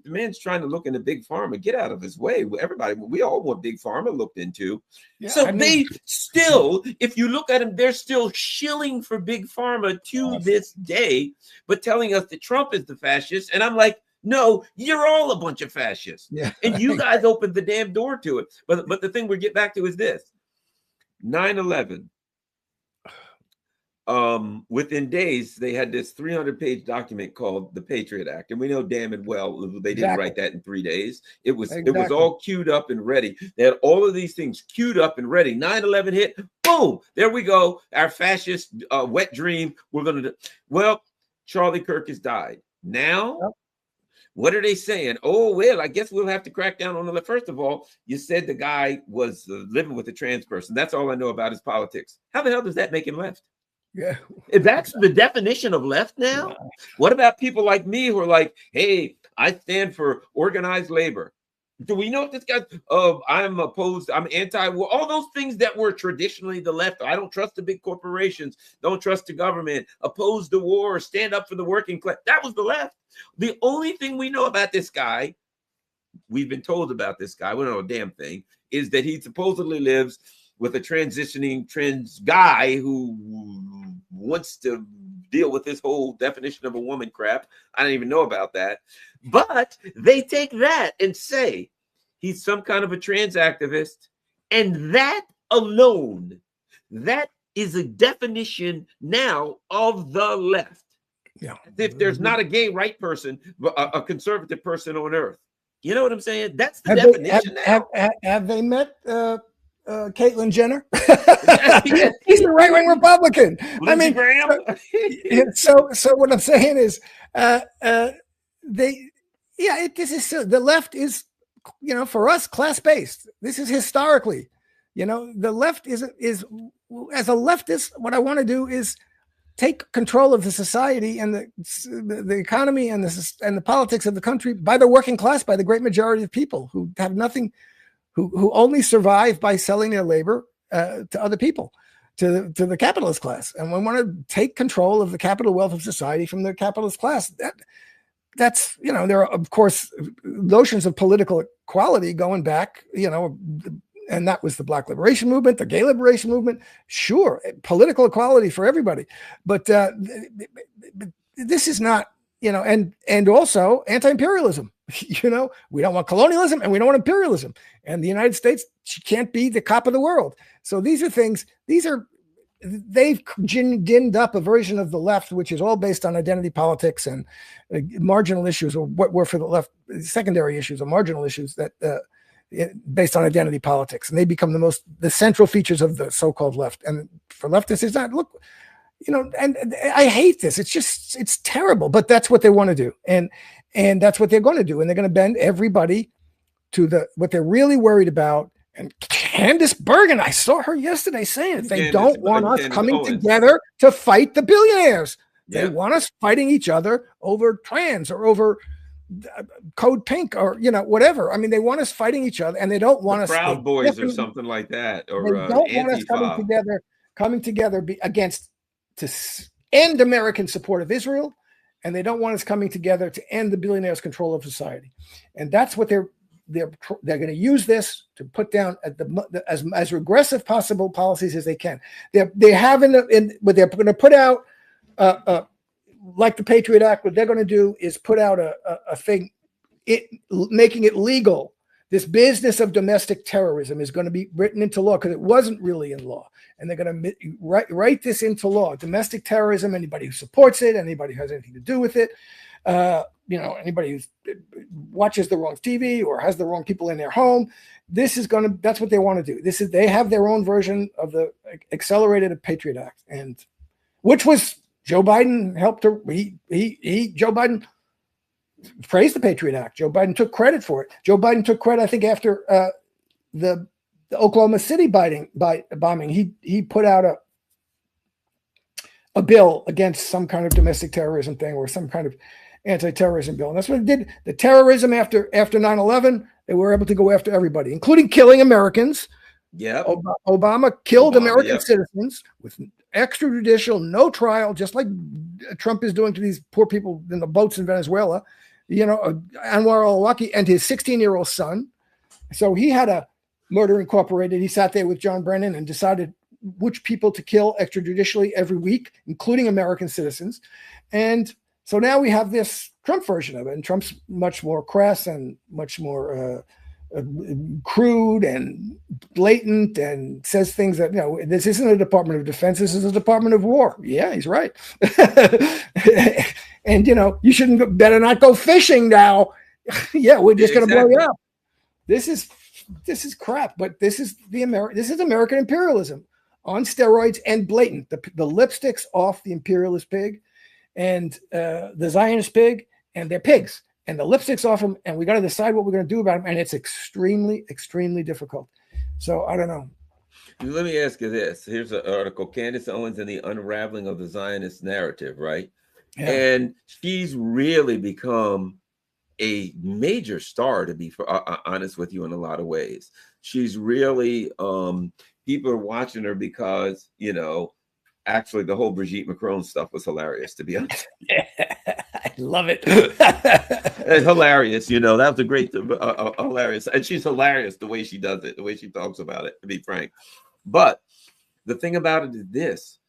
Speaker 1: the man's trying to look into Big Pharma. Get out of his way. Everybody, we all want Big Pharma looked into. Yeah, so they still, if you look at them, they're still shilling for Big Pharma to this day, but telling us that Trump is the fascist. And I'm like, no, you're all a bunch of fascists. Yeah. And you guys opened the damn door to it. But the thing we get back to is this. 9/11. Within days, they had this 300-page document called the Patriot Act, and we know damn and well they didn't write that in 3 days. It was all queued up and ready. They had all of these things queued up and ready. 9/11 hit, boom, there we go. Our fascist wet dream. We're gonna do. Well, Charlie Kirk has died. Now, what are they saying? Oh, well, I guess we'll have to crack down on the left. First of all, you said the guy was living with a trans person. That's all I know about his politics. How the hell does that make him left?
Speaker 2: Yeah.
Speaker 1: If that's the definition of left now,
Speaker 2: Yeah.
Speaker 1: what about people like me who are like, hey, I stand for organized labor? Do we know if this guy's I'm opposed, I'm anti-war, all those things that were traditionally the left? I don't trust the big corporations, don't trust the government, oppose the war, stand up for the working class. That was the left. The only thing we know about this guy, we've been told about this guy, we don't know a damn thing, is that he supposedly lives with a transitioning trans guy who wants to deal with this whole definition of a woman crap. I don't even know about that. But they take that and say he's some kind of a trans activist. And that alone, that is a definition now of the left.
Speaker 2: Yeah.
Speaker 1: If there's not a gay right person, a conservative person on earth. You know what I'm saying? That's the definition now.
Speaker 2: Have they met Caitlyn Jenner? He's a right-wing Republican.
Speaker 1: Lindsey Graham.
Speaker 2: So what I'm saying is, this is the left is, for us, class-based. This is historically, the left is as a leftist, what I want to do is take control of the society and the economy and the politics of the country by the working class, by the great majority of people who have nothing, who only survive by selling their labor to other people, to the capitalist class. And we want to take control of the capital wealth of society from the capitalist class. That's there are, of course, notions of political equality going back, and that was the Black liberation movement, the gay liberation movement. Sure, political equality for everybody, but this is not, and also anti-imperialism. We don't want colonialism and we don't want imperialism. And the United States can't be the cop of the world. So these are things. They've ginned up a version of the left, which is all based on identity politics and marginal issues, or what were for the left secondary issues or marginal issues that. Based on identity politics, and they become the central features of the so-called left. And for leftists, it's not, look, and I hate this. It's terrible, but that's what they want to do. And that's what they're going to do. And they're going to bend everybody to what they're really worried about. And Candace Bergen, I saw her yesterday saying it. They don't want us coming together to fight the billionaires. They want us fighting each other over trans or over Code Pink or whatever. I mean, they want us fighting each other, and they don't want us
Speaker 1: Proud Boys or something like that, or
Speaker 2: they don't want us coming together against to end American support of Israel, and they don't want us coming together to end the billionaires' control of society. And that's what they're going to use this to put down at as regressive possible policies as they can. They have what they're going to put out. Like the Patriot Act, what they're going to do is put out a thing, making it legal. This business of domestic terrorism is going to be written into law because it wasn't really in law. And they're going to write this into law. Domestic terrorism, anybody who supports it, anybody who has anything to do with it, anybody who watches the wrong TV or has the wrong people in their home, that's what they want to do. They have their own version of the accelerated Patriot Act, and which was Joe Biden helped her. Joe Biden praised the Patriot Act. Joe Biden took credit for it. Joe Biden took credit, I think, after the Oklahoma City bombing. He put out a bill against some kind of domestic terrorism thing or some kind of anti-terrorism bill. And that's what it did. The terrorism after 9/11, they were able to go after everybody, including killing Americans.
Speaker 1: Yeah.
Speaker 2: Obama killed American citizens with extrajudicial, no trial, just like Trump is doing to these poor people in the boats in Venezuela. Anwar al-Awlaki and his 16-year-old son. So he had a Murder Incorporated. He sat there with John Brennan and decided which people to kill extrajudicially every week, including American citizens. And so now we have this Trump version of it. And Trump's much more crass and much more crude and blatant, and says things that, this isn't a Department of Defense, this is a Department of War. Yeah, he's right. And you better not go fishing now. Yeah, we're just going to blow you up. This is crap, but this is American imperialism on steroids and blatant. The lipstick's off the imperialist pig and the Zionist pig, and they're pigs. And the lipstick's off them, and we got to decide what we're going to do about them. And it's extremely, extremely difficult. So I don't know.
Speaker 1: Let me ask you this. Here's an article: Candace Owens and the Unraveling of the Zionist Narrative, right?
Speaker 2: Yeah.
Speaker 1: And she's really become a major star, to be honest with you, in a lot of ways. She's really, people are watching her because, actually the whole Brigitte Macron stuff was hilarious, to be honest.
Speaker 2: I love it.
Speaker 1: It's hilarious. That was a great, hilarious. And she's hilarious the way she does it, the way she talks about it, to be frank. But the thing about it is this,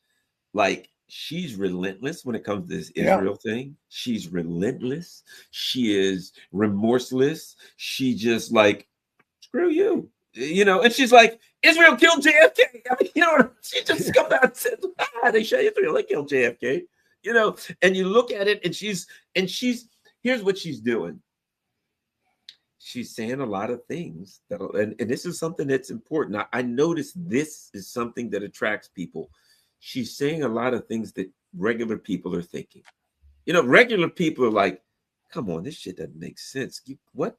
Speaker 1: like, she's relentless when it comes to this Israel thing. She's relentless. She is remorseless. She just like, screw you, and she's like, Israel killed JFK. I mean, she just come out and said, they shot Israel, they killed JFK, and you look at it and she's, here's what she's doing. She's saying a lot of things and this is something that's important. I noticed this is something that attracts people. She's saying a lot of things that regular people are thinking. Regular people are like, come on, this shit doesn't make sense. What,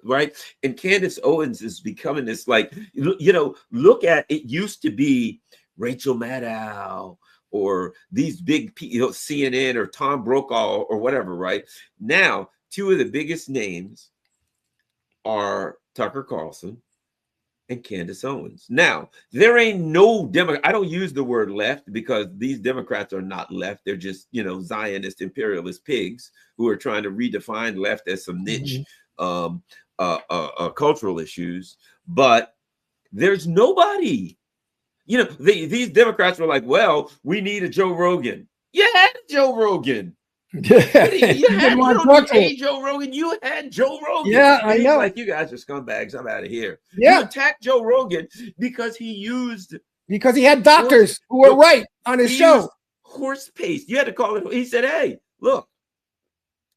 Speaker 1: right? And Candace Owens is becoming this, like, look at, it used to be Rachel Maddow or these big people, CNN or Tom Brokaw or whatever, right? Now, two of the biggest names are Tucker Carlson and Candace Owens. Now, there ain't no Democrat. I don't use the word left because these Democrats are not left. They're just, Zionist imperialist pigs who are trying to redefine left as some niche cultural issues. But there's nobody. These Democrats were like, well, we need a Joe Rogan. You had Joe Rogan. You had Joe Rogan. You had Joe Rogan.
Speaker 2: Yeah, I know.
Speaker 1: Like, you guys are scumbags. I'm out of here.
Speaker 2: Yeah.
Speaker 1: You attacked Joe Rogan because he had
Speaker 2: doctors who were right on his show.
Speaker 1: Horse paste. You had to call it. He said, hey, look,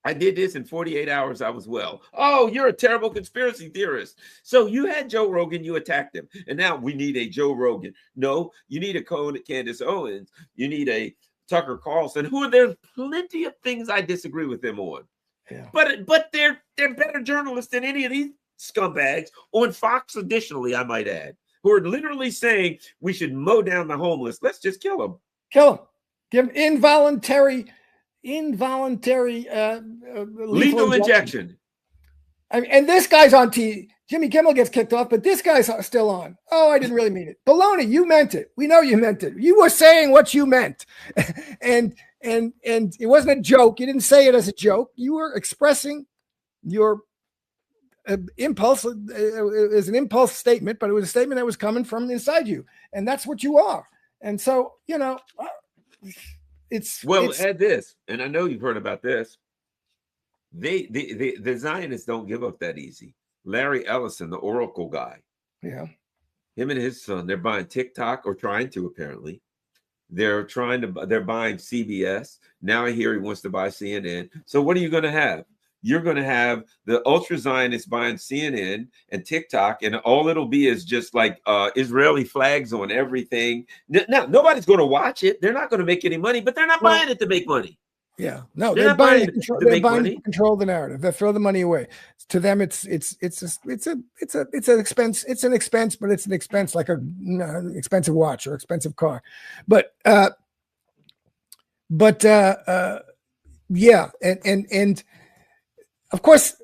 Speaker 1: I did this in 48 hours. I was well. Oh, you're a terrible conspiracy theorist. So you had Joe Rogan. You attacked him. And now we need a Joe Rogan. No, you need a Candace Owens. You need a Tucker Carlson, there's plenty of things I disagree with them on. Yeah. But they're better journalists than any of these scumbags on Fox, additionally, I might add, who are literally saying we should mow down the homeless. Let's just kill them.
Speaker 2: Kill them. Give them involuntary
Speaker 1: lethal injection.
Speaker 2: And this guy's on TV. Jimmy Kimmel gets kicked off, but this guy's still on. Oh, I didn't really mean it. Baloney, you meant it. We know you meant it. You were saying what you meant. and it wasn't a joke. You didn't say it as a joke. You were expressing your impulse. It was an impulse statement, but it was a statement that was coming from inside you. And that's what you are. And so, it's...
Speaker 1: add this, and I know you've heard about this. The Zionists don't give up that easy. Larry Ellison, the Oracle guy.
Speaker 2: Yeah.
Speaker 1: Him and his son, they're buying TikTok, or trying to, apparently. They're buying CBS. Now I hear he wants to buy CNN. So what are you going to have? You're going to have the ultra Zionists buying CNN and TikTok, and all it'll be is just like Israeli flags on everything. Now, nobody's going to watch it. They're not going to make any money, but they're not buying it to make money.
Speaker 2: Yeah, no, they're buying to control the narrative. They throw the money away. To them, it's an expense. It's an expense, but it's an expense like an expensive watch or expensive car. But yeah, and of course,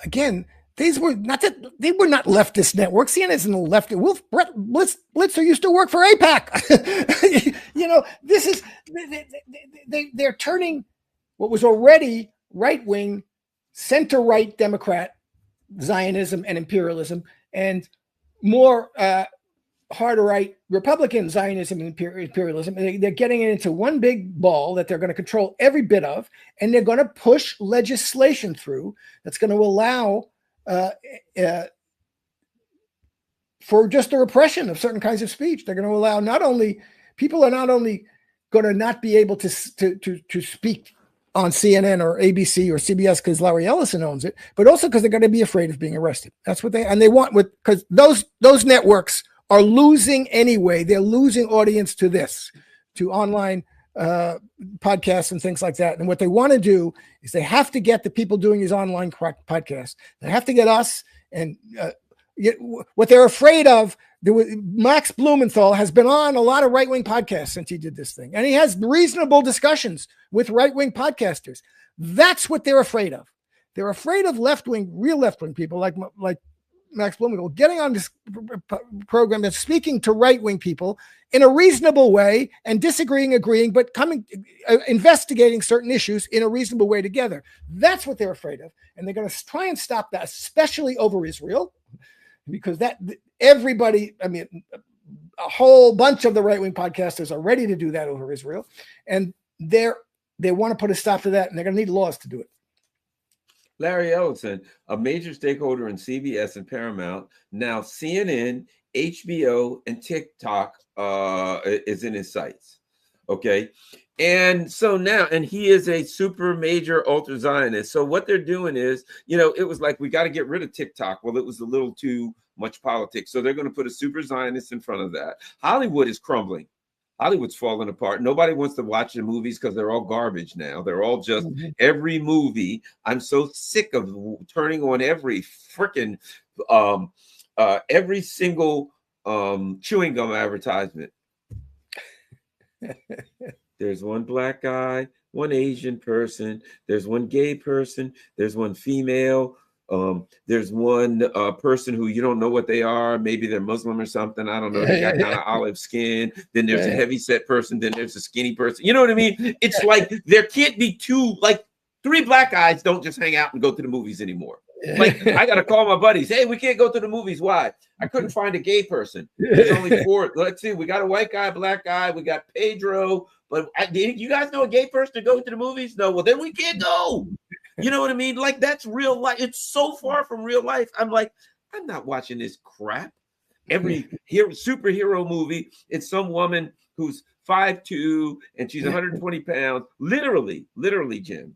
Speaker 2: again, they were not leftist networks. CNN isn't a left. Blitzer used to work for AIPAC. This is they're turning what was already right-wing, center-right Democrat Zionism and imperialism, and more harder-right Republican Zionism and imperialism. And they're getting it into one big ball that they're going to control every bit of, and they're going to push legislation through that's going to allow for just the repression of certain kinds of speech. They're going to allow people are not only going to not be able to speak on CNN or ABC or CBS because Larry Ellison owns it, but also because they're going to be afraid of being arrested. That's what they want, because those networks are losing anyway. They're losing audience to online podcasts and things like that. And what they want to do is they have to get the people doing these online podcasts. They have to get us and what they're afraid of. Max Blumenthal has been on a lot of right-wing podcasts since he did this thing, and he has reasonable discussions with right-wing podcasters. That's what they're afraid of. They're afraid of real left-wing people like Max Blumenthal getting on this program that's speaking to right-wing people in a reasonable way and disagreeing, agreeing, but investigating certain issues in a reasonable way together. That's what they're afraid of. And they're going to try and stop that, especially over Israel, because everybody, I mean, a whole bunch of the right-wing podcasters are ready to do that over Israel. And they want to put a stop to that, and they're going to need laws to do it.
Speaker 1: Larry Ellison, a major stakeholder in CBS and Paramount, now CNN, HBO, and TikTok is in his sights. Okay. And so now, and he is a super major ultra Zionist. So what they're doing is, it was like, we got to get rid of TikTok. Well, it was a little too much politics. So they're going to put a super Zionist in front of that. Hollywood is crumbling. Hollywood's falling apart. Nobody wants to watch the movies because they're all garbage now. They're all just every movie. I'm so sick of turning on every freaking every single chewing gum advertisement. There's one black guy, one Asian person, there's one gay person, there's one female. There's one person who you don't know what they are. Maybe they're Muslim or something. I don't know. They got kind of olive skin. Then there's a heavy set person. Then there's a skinny person. You know what I mean? It's like there can't be three black guys don't just hang out and go to the movies anymore. Like, I got to call my buddies. Hey, we can't go to the movies. Why? I couldn't find a gay person. There's only 4. Let's see. We got a white guy, black guy. We got Pedro. But you guys know a gay person to go to the movies? No. Well, then we can't go. You know what I mean? Like, that's real life. It's so far from real life. I'm like, I'm not watching this crap. Every superhero movie, it's some woman who's 5'2" and she's 120 pounds. Literally, Jim.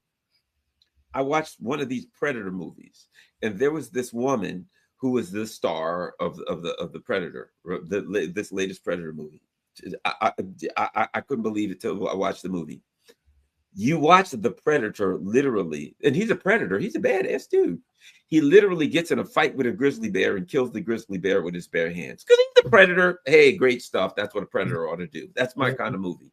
Speaker 1: I watched one of these Predator movies, and there was this woman who was the star of the Predator, this latest Predator movie. I couldn't believe it till I watched the movie. You watch the Predator literally, and he's a predator. He's a badass dude. He literally gets in a fight with a grizzly bear and kills the grizzly bear with his bare hands. Because he's the predator. Hey, great stuff. That's what a predator ought to do. That's my kind of movie.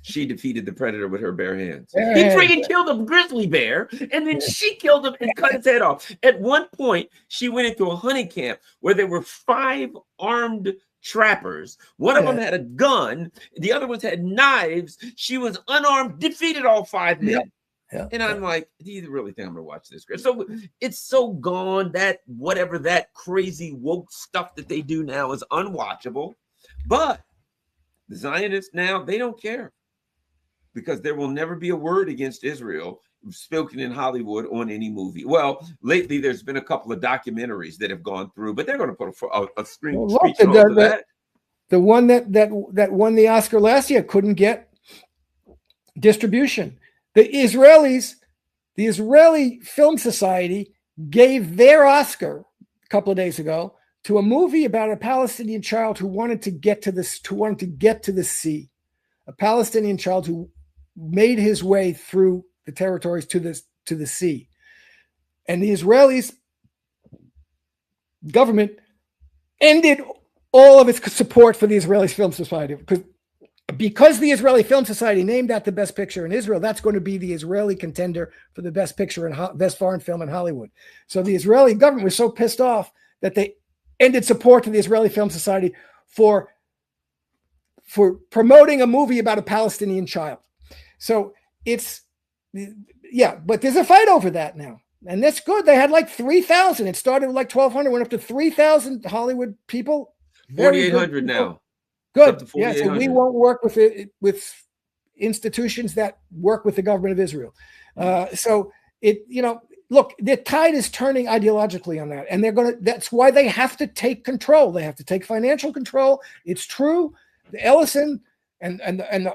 Speaker 1: She defeated the predator with her bare hands. He freaking killed a grizzly bear, and then she killed him and cut his head off. At one point, she went into a hunting camp where there were 5 armed trappers. One of them had a gun. The other ones had knives. She was unarmed, defeated all 5 men. And I'm like, do you really think I'm going to watch this? So it's so gone that whatever that crazy woke stuff that they do now is unwatchable. But the Zionists now, they don't care, because there will never be a word against Israel spoken in Hollywood on any movie. Well, lately there's been a couple of documentaries that have gone through, but they're going to put a screen speech over that.
Speaker 2: The one that won the Oscar last year couldn't get distribution. The Israeli Film Society gave their Oscar a couple of days ago to a movie about a Palestinian child who wanted to get to the sea, a Palestinian child who made his way through the territories to the sea. And the Israelis government ended all of its support for the Israeli Film Society, because the Israeli Film Society named that the best picture in Israel. That's going to be the Israeli contender for the best picture and best foreign film in Hollywood. So the Israeli government was so pissed off that they ended support to the Israeli Film Society for promoting a movie about a Palestinian child. So but there's a fight over that now. And that's good. They had like 3,000. It started with like 1,200, went up to 3,000 Hollywood people.
Speaker 1: 4,800 now.
Speaker 2: Good. Yeah. So we won't work with institutions that work with the government of Israel. Look, the tide is turning ideologically on that, and that's why they have to take control. They have to take financial control. It's true. The Ellison and Andresen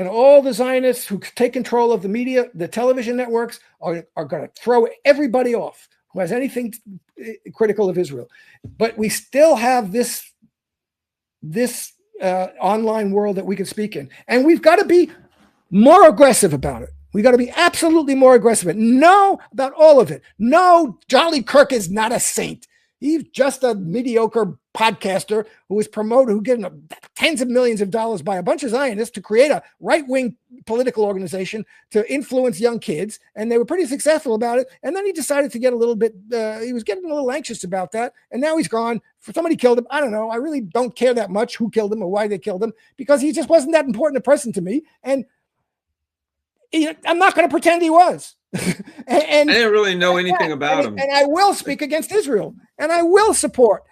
Speaker 2: and all the Zionists who take control of the media, the television networks, are going to throw everybody off who has anything critical of Israel. But we still have this online world that we can speak in, and we've got to be more aggressive about it. We got to be absolutely more aggressive. Know about all of it. No, Charlie Kirk is not a saint. He's just a mediocre podcaster who was promoted, who given tens of millions of dollars by a bunch of Zionists to create a right-wing political organization to influence young kids. And they were pretty successful about it. And then he decided to get a little bit, he was getting a little anxious about that. And now he's gone. Somebody killed him. I don't know. I really don't care that much who killed him or why they killed him, because he just wasn't that important a person to me. And I'm not going to pretend he was.
Speaker 1: and I didn't really know anything about him.
Speaker 2: And I will speak against Israel. And I will support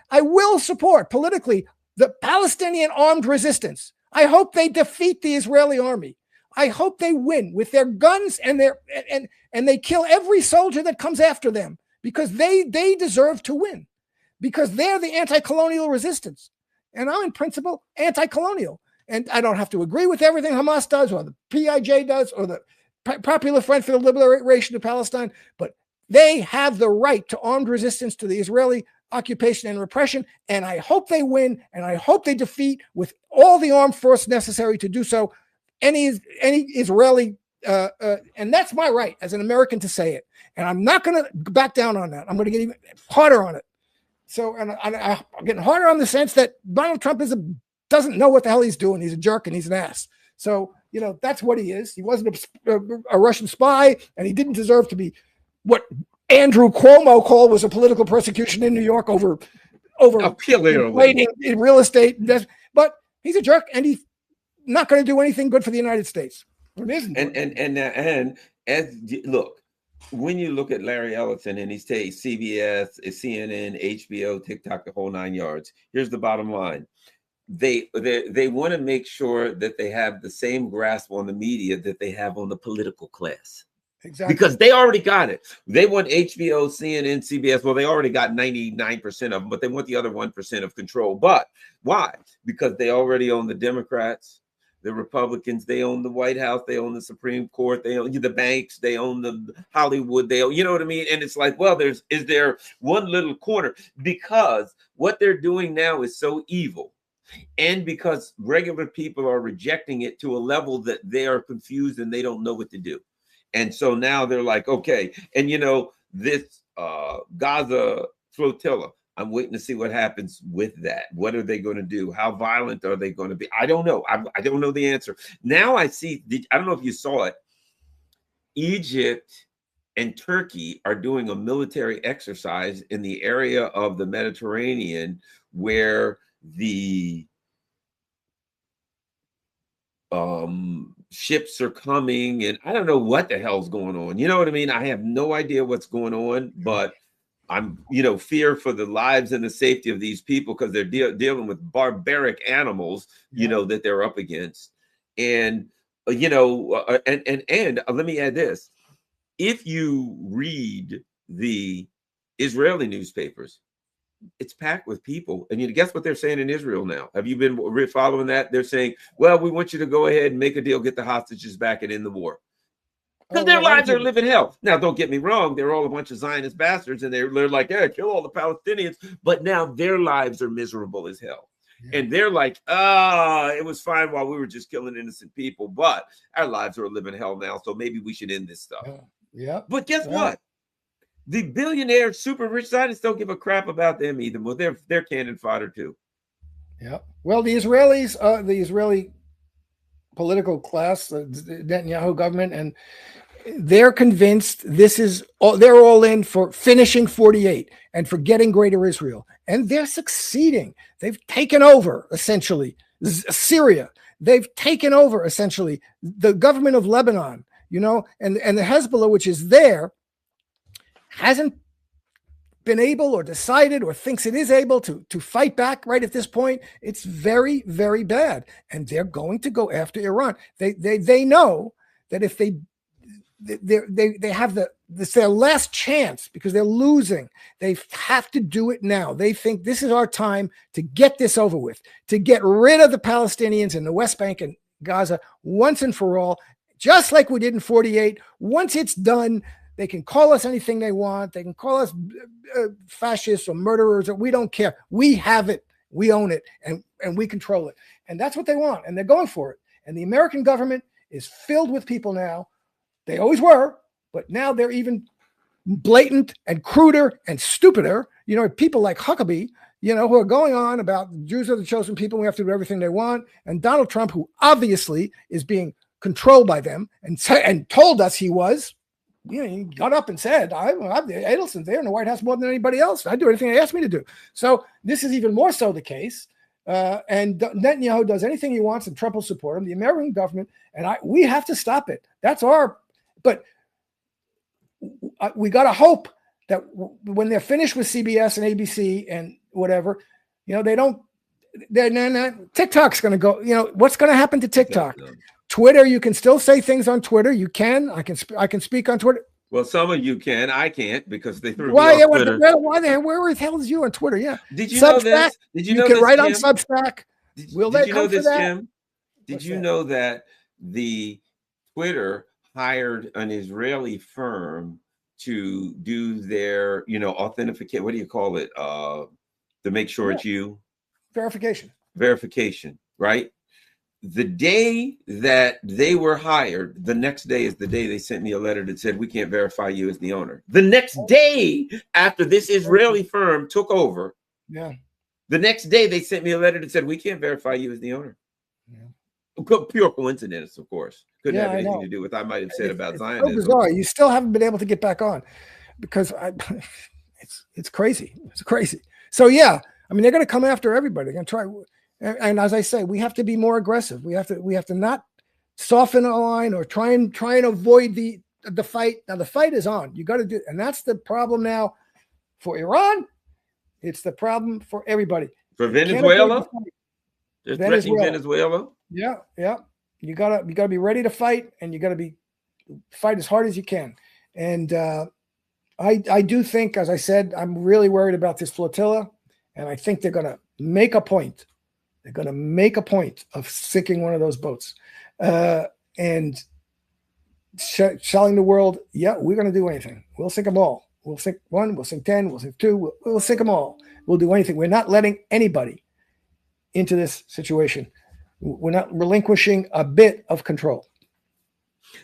Speaker 2: politically the Palestinian armed resistance. I hope they defeat the Israeli army. I hope they win with their guns and they kill every soldier that comes after them, because they deserve to win, because they're the anti-colonial resistance. And I'm in principle anti-colonial. And I don't have to agree with everything Hamas does or the PIJ does or the Popular Front for the Liberation of Palestine, but they have the right to armed resistance to the Israeli occupation and repression. And I hope they win, and I hope they defeat with all the armed force necessary to do so any Israeli, and that's my right as an American to say it. And I'm not going to back down on that. I'm going to get even harder on it. So, and I'm getting harder on the sense that Donald Trump doesn't know what the hell he's doing. He's a jerk and he's an ass. So, that's what he is. He wasn't a Russian spy, and he didn't deserve to be what Andrew Cuomo called was a political persecution in New York over inflating in real estate. But he's a jerk, and he's not going to do anything good for the United States.
Speaker 1: And look, when you look at Larry Ellison and he says CBS, CNN, HBO, TikTok, the whole 9 yards, here's the bottom line. They want to make sure that they have the same grasp on the media that they have on the political class.
Speaker 2: Exactly.
Speaker 1: Because they already got it. They want HBO, CNN, CBS. Well, they already got 99% of them, but they want the other 1% of control. But why? Because they already own the Democrats, the Republicans. They own the White House. They own the Supreme Court. They own the banks. They own the Hollywood. They own, you know what I mean? And it's like, well, is there one little corner? Because what they're doing now is so evil. And because regular people are rejecting it to a level that they are confused and they don't know what to do. And so now they're like, okay. And, this Gaza flotilla, I'm waiting to see what happens with that. What are they going to do? How violent are they going to be? I don't know. I don't know the answer. Now I see, I don't know if you saw it. Egypt and Turkey are doing a military exercise in the area of the Mediterranean where the ships are coming, and I don't know what the hell's going on. You know what I mean? I have no idea what's going on, but I'm, fear for the lives and the safety of these people, because they're dealing with barbaric animals, that they're up against. And, and let me add this. If you read the Israeli newspapers, it's packed with people. And guess what they're saying in Israel now? Have you been following that? They're saying, well, we want you to go ahead and make a deal, get the hostages back and end the war. Because their lives are living hell. Now, don't get me wrong. They're all a bunch of Zionist bastards, and they're like, yeah, kill all the Palestinians. But now their lives are miserable as hell. Yeah. And they're like, it was fine while we were just killing innocent people, but our lives are living hell now. So maybe we should end this stuff.
Speaker 2: Yeah.
Speaker 1: But guess what? The billionaire, super rich Zionists don't give a crap about them either. Well, they're cannon fodder too.
Speaker 2: Yeah. Well, the Israelis, the Israeli political class, the Netanyahu government, and they're convinced they're all in for finishing 48 and for getting Greater Israel. And they're succeeding. They've taken over, essentially, Syria. They've taken over, essentially, the government of Lebanon, and the Hezbollah, which is there, hasn't been able or decided or thinks it is able to fight back right at this point. It's very, very bad. And they're going to go after Iran. They know that if they have this their last chance, because they're losing. They have to do it now. They think this is our time to get this over with, to get rid of the Palestinians in the West Bank and Gaza once and for all, just like we did in 48. Once it's done, they can call us anything they want. They can call us fascists or murderers, or we don't care. We have it. We own it, and we control it. And that's what they want, and they're going for it. And the American government is filled with people now They always were, but now they're even blatant and cruder and stupider. You know, people like Huckabee, you know, who are going on about Jews are the chosen people. We have to do everything they want. And Donald Trump, who obviously is being controlled by them and told us he was, you know, he got up and said, Adelson's there in the White House more than anybody else. I do everything they asked me to do. So this is even more so the case. And Netanyahu does anything he wants and Trump will support him, the American government. And we have to stop it. But we got to hope that when they're finished with CBS and ABC and whatever, you know, TikTok's going to go, you know, what's going to happen to TikTok? Twitter, you can still say things on Twitter. You can. I can speak on Twitter.
Speaker 1: Well, some of you can. I can't because they threw me
Speaker 2: off
Speaker 1: Twitter.
Speaker 2: Where the hell is you on Twitter? Yeah.
Speaker 1: Did you know this?
Speaker 2: Did you know this, write Jim? On Substack. Will they come for that?
Speaker 1: Jim? Did you know that the Twitter hired an Israeli firm to do their, you know, authentication? What do you call it? To make sure it's you. Verification, right? The day that they were hired, the next day is the day they sent me a letter that said, we can't verify you as the owner. The next day after this Israeli firm took over, the next day they sent me a letter that said, we can't verify you as the owner. Pure coincidence, of course. Couldn't have anything to do with what I might have said about Zionism.
Speaker 2: So bizarre. You still haven't been able to get back on because it's crazy. It's crazy. So yeah, I mean, they're going to come after everybody. They're going to try. And as I say, we have to be more aggressive. We have to not soften a line or try and avoid the fight. Now the fight is on. You got to do, and that's the problem now for Iran. It's the problem for everybody.
Speaker 1: For Venezuela, they're threatening Venezuela.
Speaker 2: Yeah. You gotta be ready to fight, and you gotta fight as hard as you can. And I do think, as I said, I'm really worried about this flotilla, and I think they're gonna make a point. They're going to make a point of sinking one of those boats and telling the world, yeah, we're going to do anything. We'll sink them all. We'll sink one, we'll sink 10, we'll sink 2, we'll sink them all. We'll do anything. We're not letting anybody into this situation. We're not relinquishing a bit of control.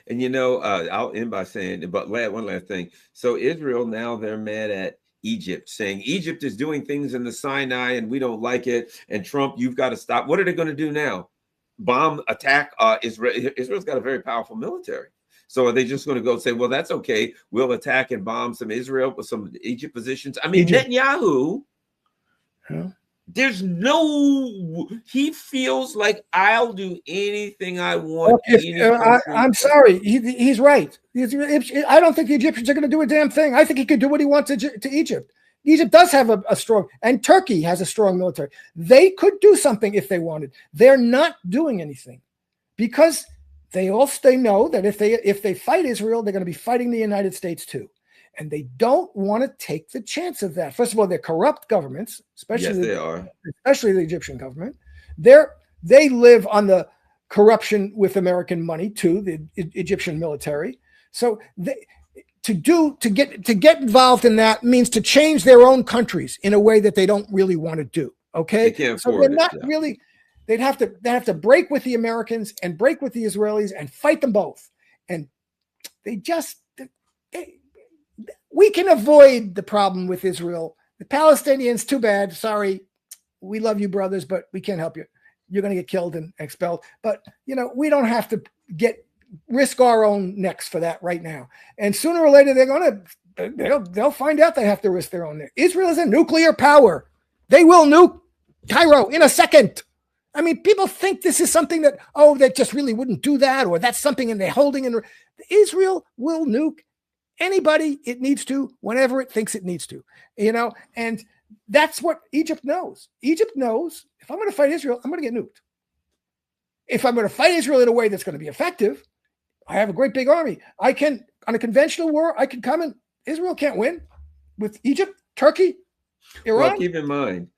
Speaker 1: And, you know, I'll end by saying, but one last thing. So Israel, now they're mad at Egypt, saying Egypt is doing things in the Sinai and we don't like it. And Trump, you've got to stop. What are they going to do now? Bomb, attack Israel? Israel's got a very powerful military. So are they just going to go say, well, that's okay. We'll attack and bomb some Egypt positions. I mean, Netanyahu, he feels like I'll do anything I want.
Speaker 2: I'm sorry. He's right. I don't think the Egyptians are going to do a damn thing. I think he could do what he wants to Egypt. Egypt does have a strong, and Turkey has a strong military. They could do something if they wanted. They're not doing anything because they know that if they fight Israel, they're going to be fighting the United States too. And they don't want to take the chance of that. First of all, they're corrupt governments, especially the Egyptian government. They live on the corruption with American money too, the Egyptian military. So to get involved in that means to change their own countries in a way that they don't really want to do. Okay,
Speaker 1: they can't afford
Speaker 2: really. They'd have to break with the Americans and break with the Israelis and fight them both. And we can avoid the problem with Israel. The Palestinians, too bad. Sorry. We love you, brothers, but we can't help you. You're going to get killed and expelled. But, you know, we don't have to risk our own necks for that right now. And sooner or later, they'll find out they have to risk their own neck. Israel is a nuclear power. They will nuke Cairo in a second. I mean, people think this is something that, they just really wouldn't do that, or that's something and they're holding. And Israel will nuke anybody it needs to, whenever it thinks it needs to, you know, and that's what Egypt knows. Egypt knows if I'm going to fight Israel, I'm going to get nuked. If I'm going to fight Israel in a way that's going to be effective, I have a great big army. I can, on a conventional war, I can come in. Israel can't win with Egypt, Turkey, Iran.
Speaker 1: Well, keep in mind,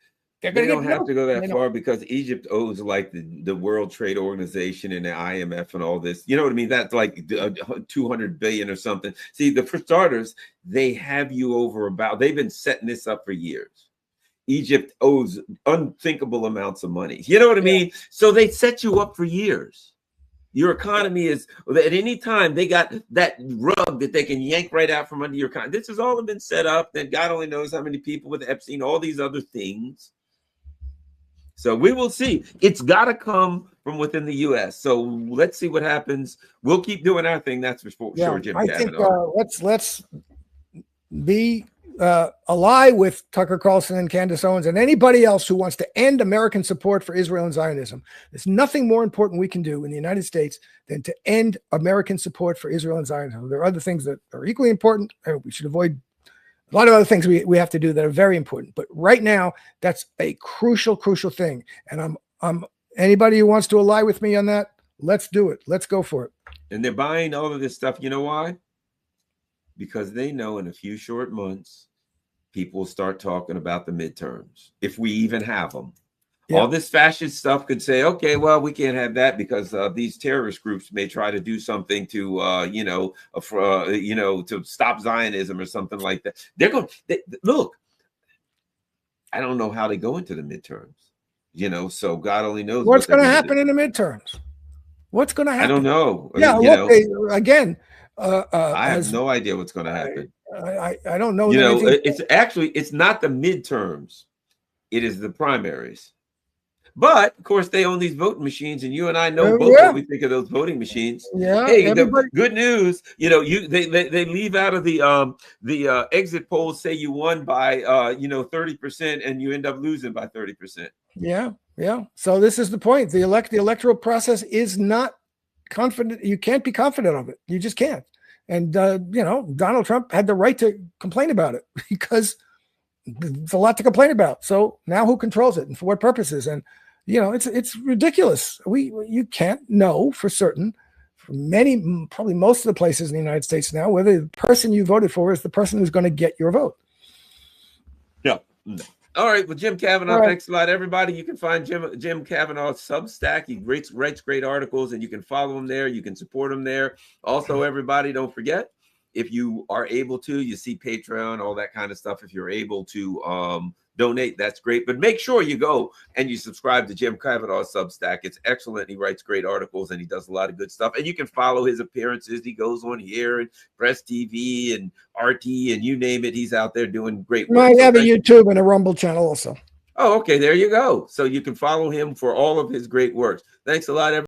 Speaker 1: they don't have to go that far because Egypt owes like the World Trade Organization and the IMF and all this. You know what I mean? That's like 200 billion or something. See, for starters, they have you over they've been setting this up for years. Egypt owes unthinkable amounts of money. You know what I mean? So they set you up for years. Your economy is, at any time they got that rug that they can yank right out from under your economy. This has all been set up. Then God only knows how many people with Epstein, all these other things. So we will see. It's got to come from within the U.S. So let's see what happens. We'll keep doing our thing. That's for sure, Jim Kavanaugh.
Speaker 2: Let's be ally with Tucker Carlson and Candace Owens and anybody else who wants to end American support for Israel and Zionism. There's nothing more important we can do in the United States than to end American support for Israel and Zionism. There are other things that are equally important. We should avoid a lot of other things we have to do that are very important. But right now, that's a crucial thing. And I'm anybody who wants to ally with me on that, let's do it. Let's go for it.
Speaker 1: And they're buying all of this stuff. You know why? Because they know in a few short months, people will start talking about the midterms, if we even have them. Yeah. All this fascist stuff could say, okay, well, we can't have that because these terrorist groups may try to do something to, to stop Zionism or something like that. They're going. Look, I don't know how they go into the midterms. So God only knows
Speaker 2: what's going to happen in the midterms. What's going to happen?
Speaker 1: I don't know.
Speaker 2: Yeah, again.
Speaker 1: I have no idea what's going to happen.
Speaker 2: I don't know.
Speaker 1: It's not the midterms. It is the primaries. But of course, they own these voting machines, and you and I know both what we think of those voting machines.
Speaker 2: Yeah.
Speaker 1: Hey, the good news, they leave out of the exit polls say you won by 30%, and you end up losing by 30%.
Speaker 2: Yeah. So this is the point. The electoral process is not confident. You can't be confident of it. You just can't. And Donald Trump had the right to complain about it because it's a lot to complain about. So now who controls it and for what purposes? And it's ridiculous. You can't know for certain for probably most of the places in the United States now whether the person you voted for is the person who's going to get your vote.
Speaker 1: Yeah. All right. Well, Jim Kavanaugh, thanks a lot, everybody. You can find Jim Kavanaugh's Substack. He writes great articles, and you can follow him there. You can support him there. Also, everybody, don't forget, if you are able to, you see Patreon, all that kind of stuff. If you're able to donate, that's great. But make sure you go and you subscribe to Jim Kavanaugh's Substack. It's excellent. He writes great articles, and he does a lot of good stuff. And you can follow his appearances. He goes on here and Press TV and RT and you name it. He's out there doing great work.
Speaker 2: I have a YouTube and a Rumble channel also.
Speaker 1: Oh, okay. There you go. So you can follow him for all of his great works. Thanks a lot, everybody.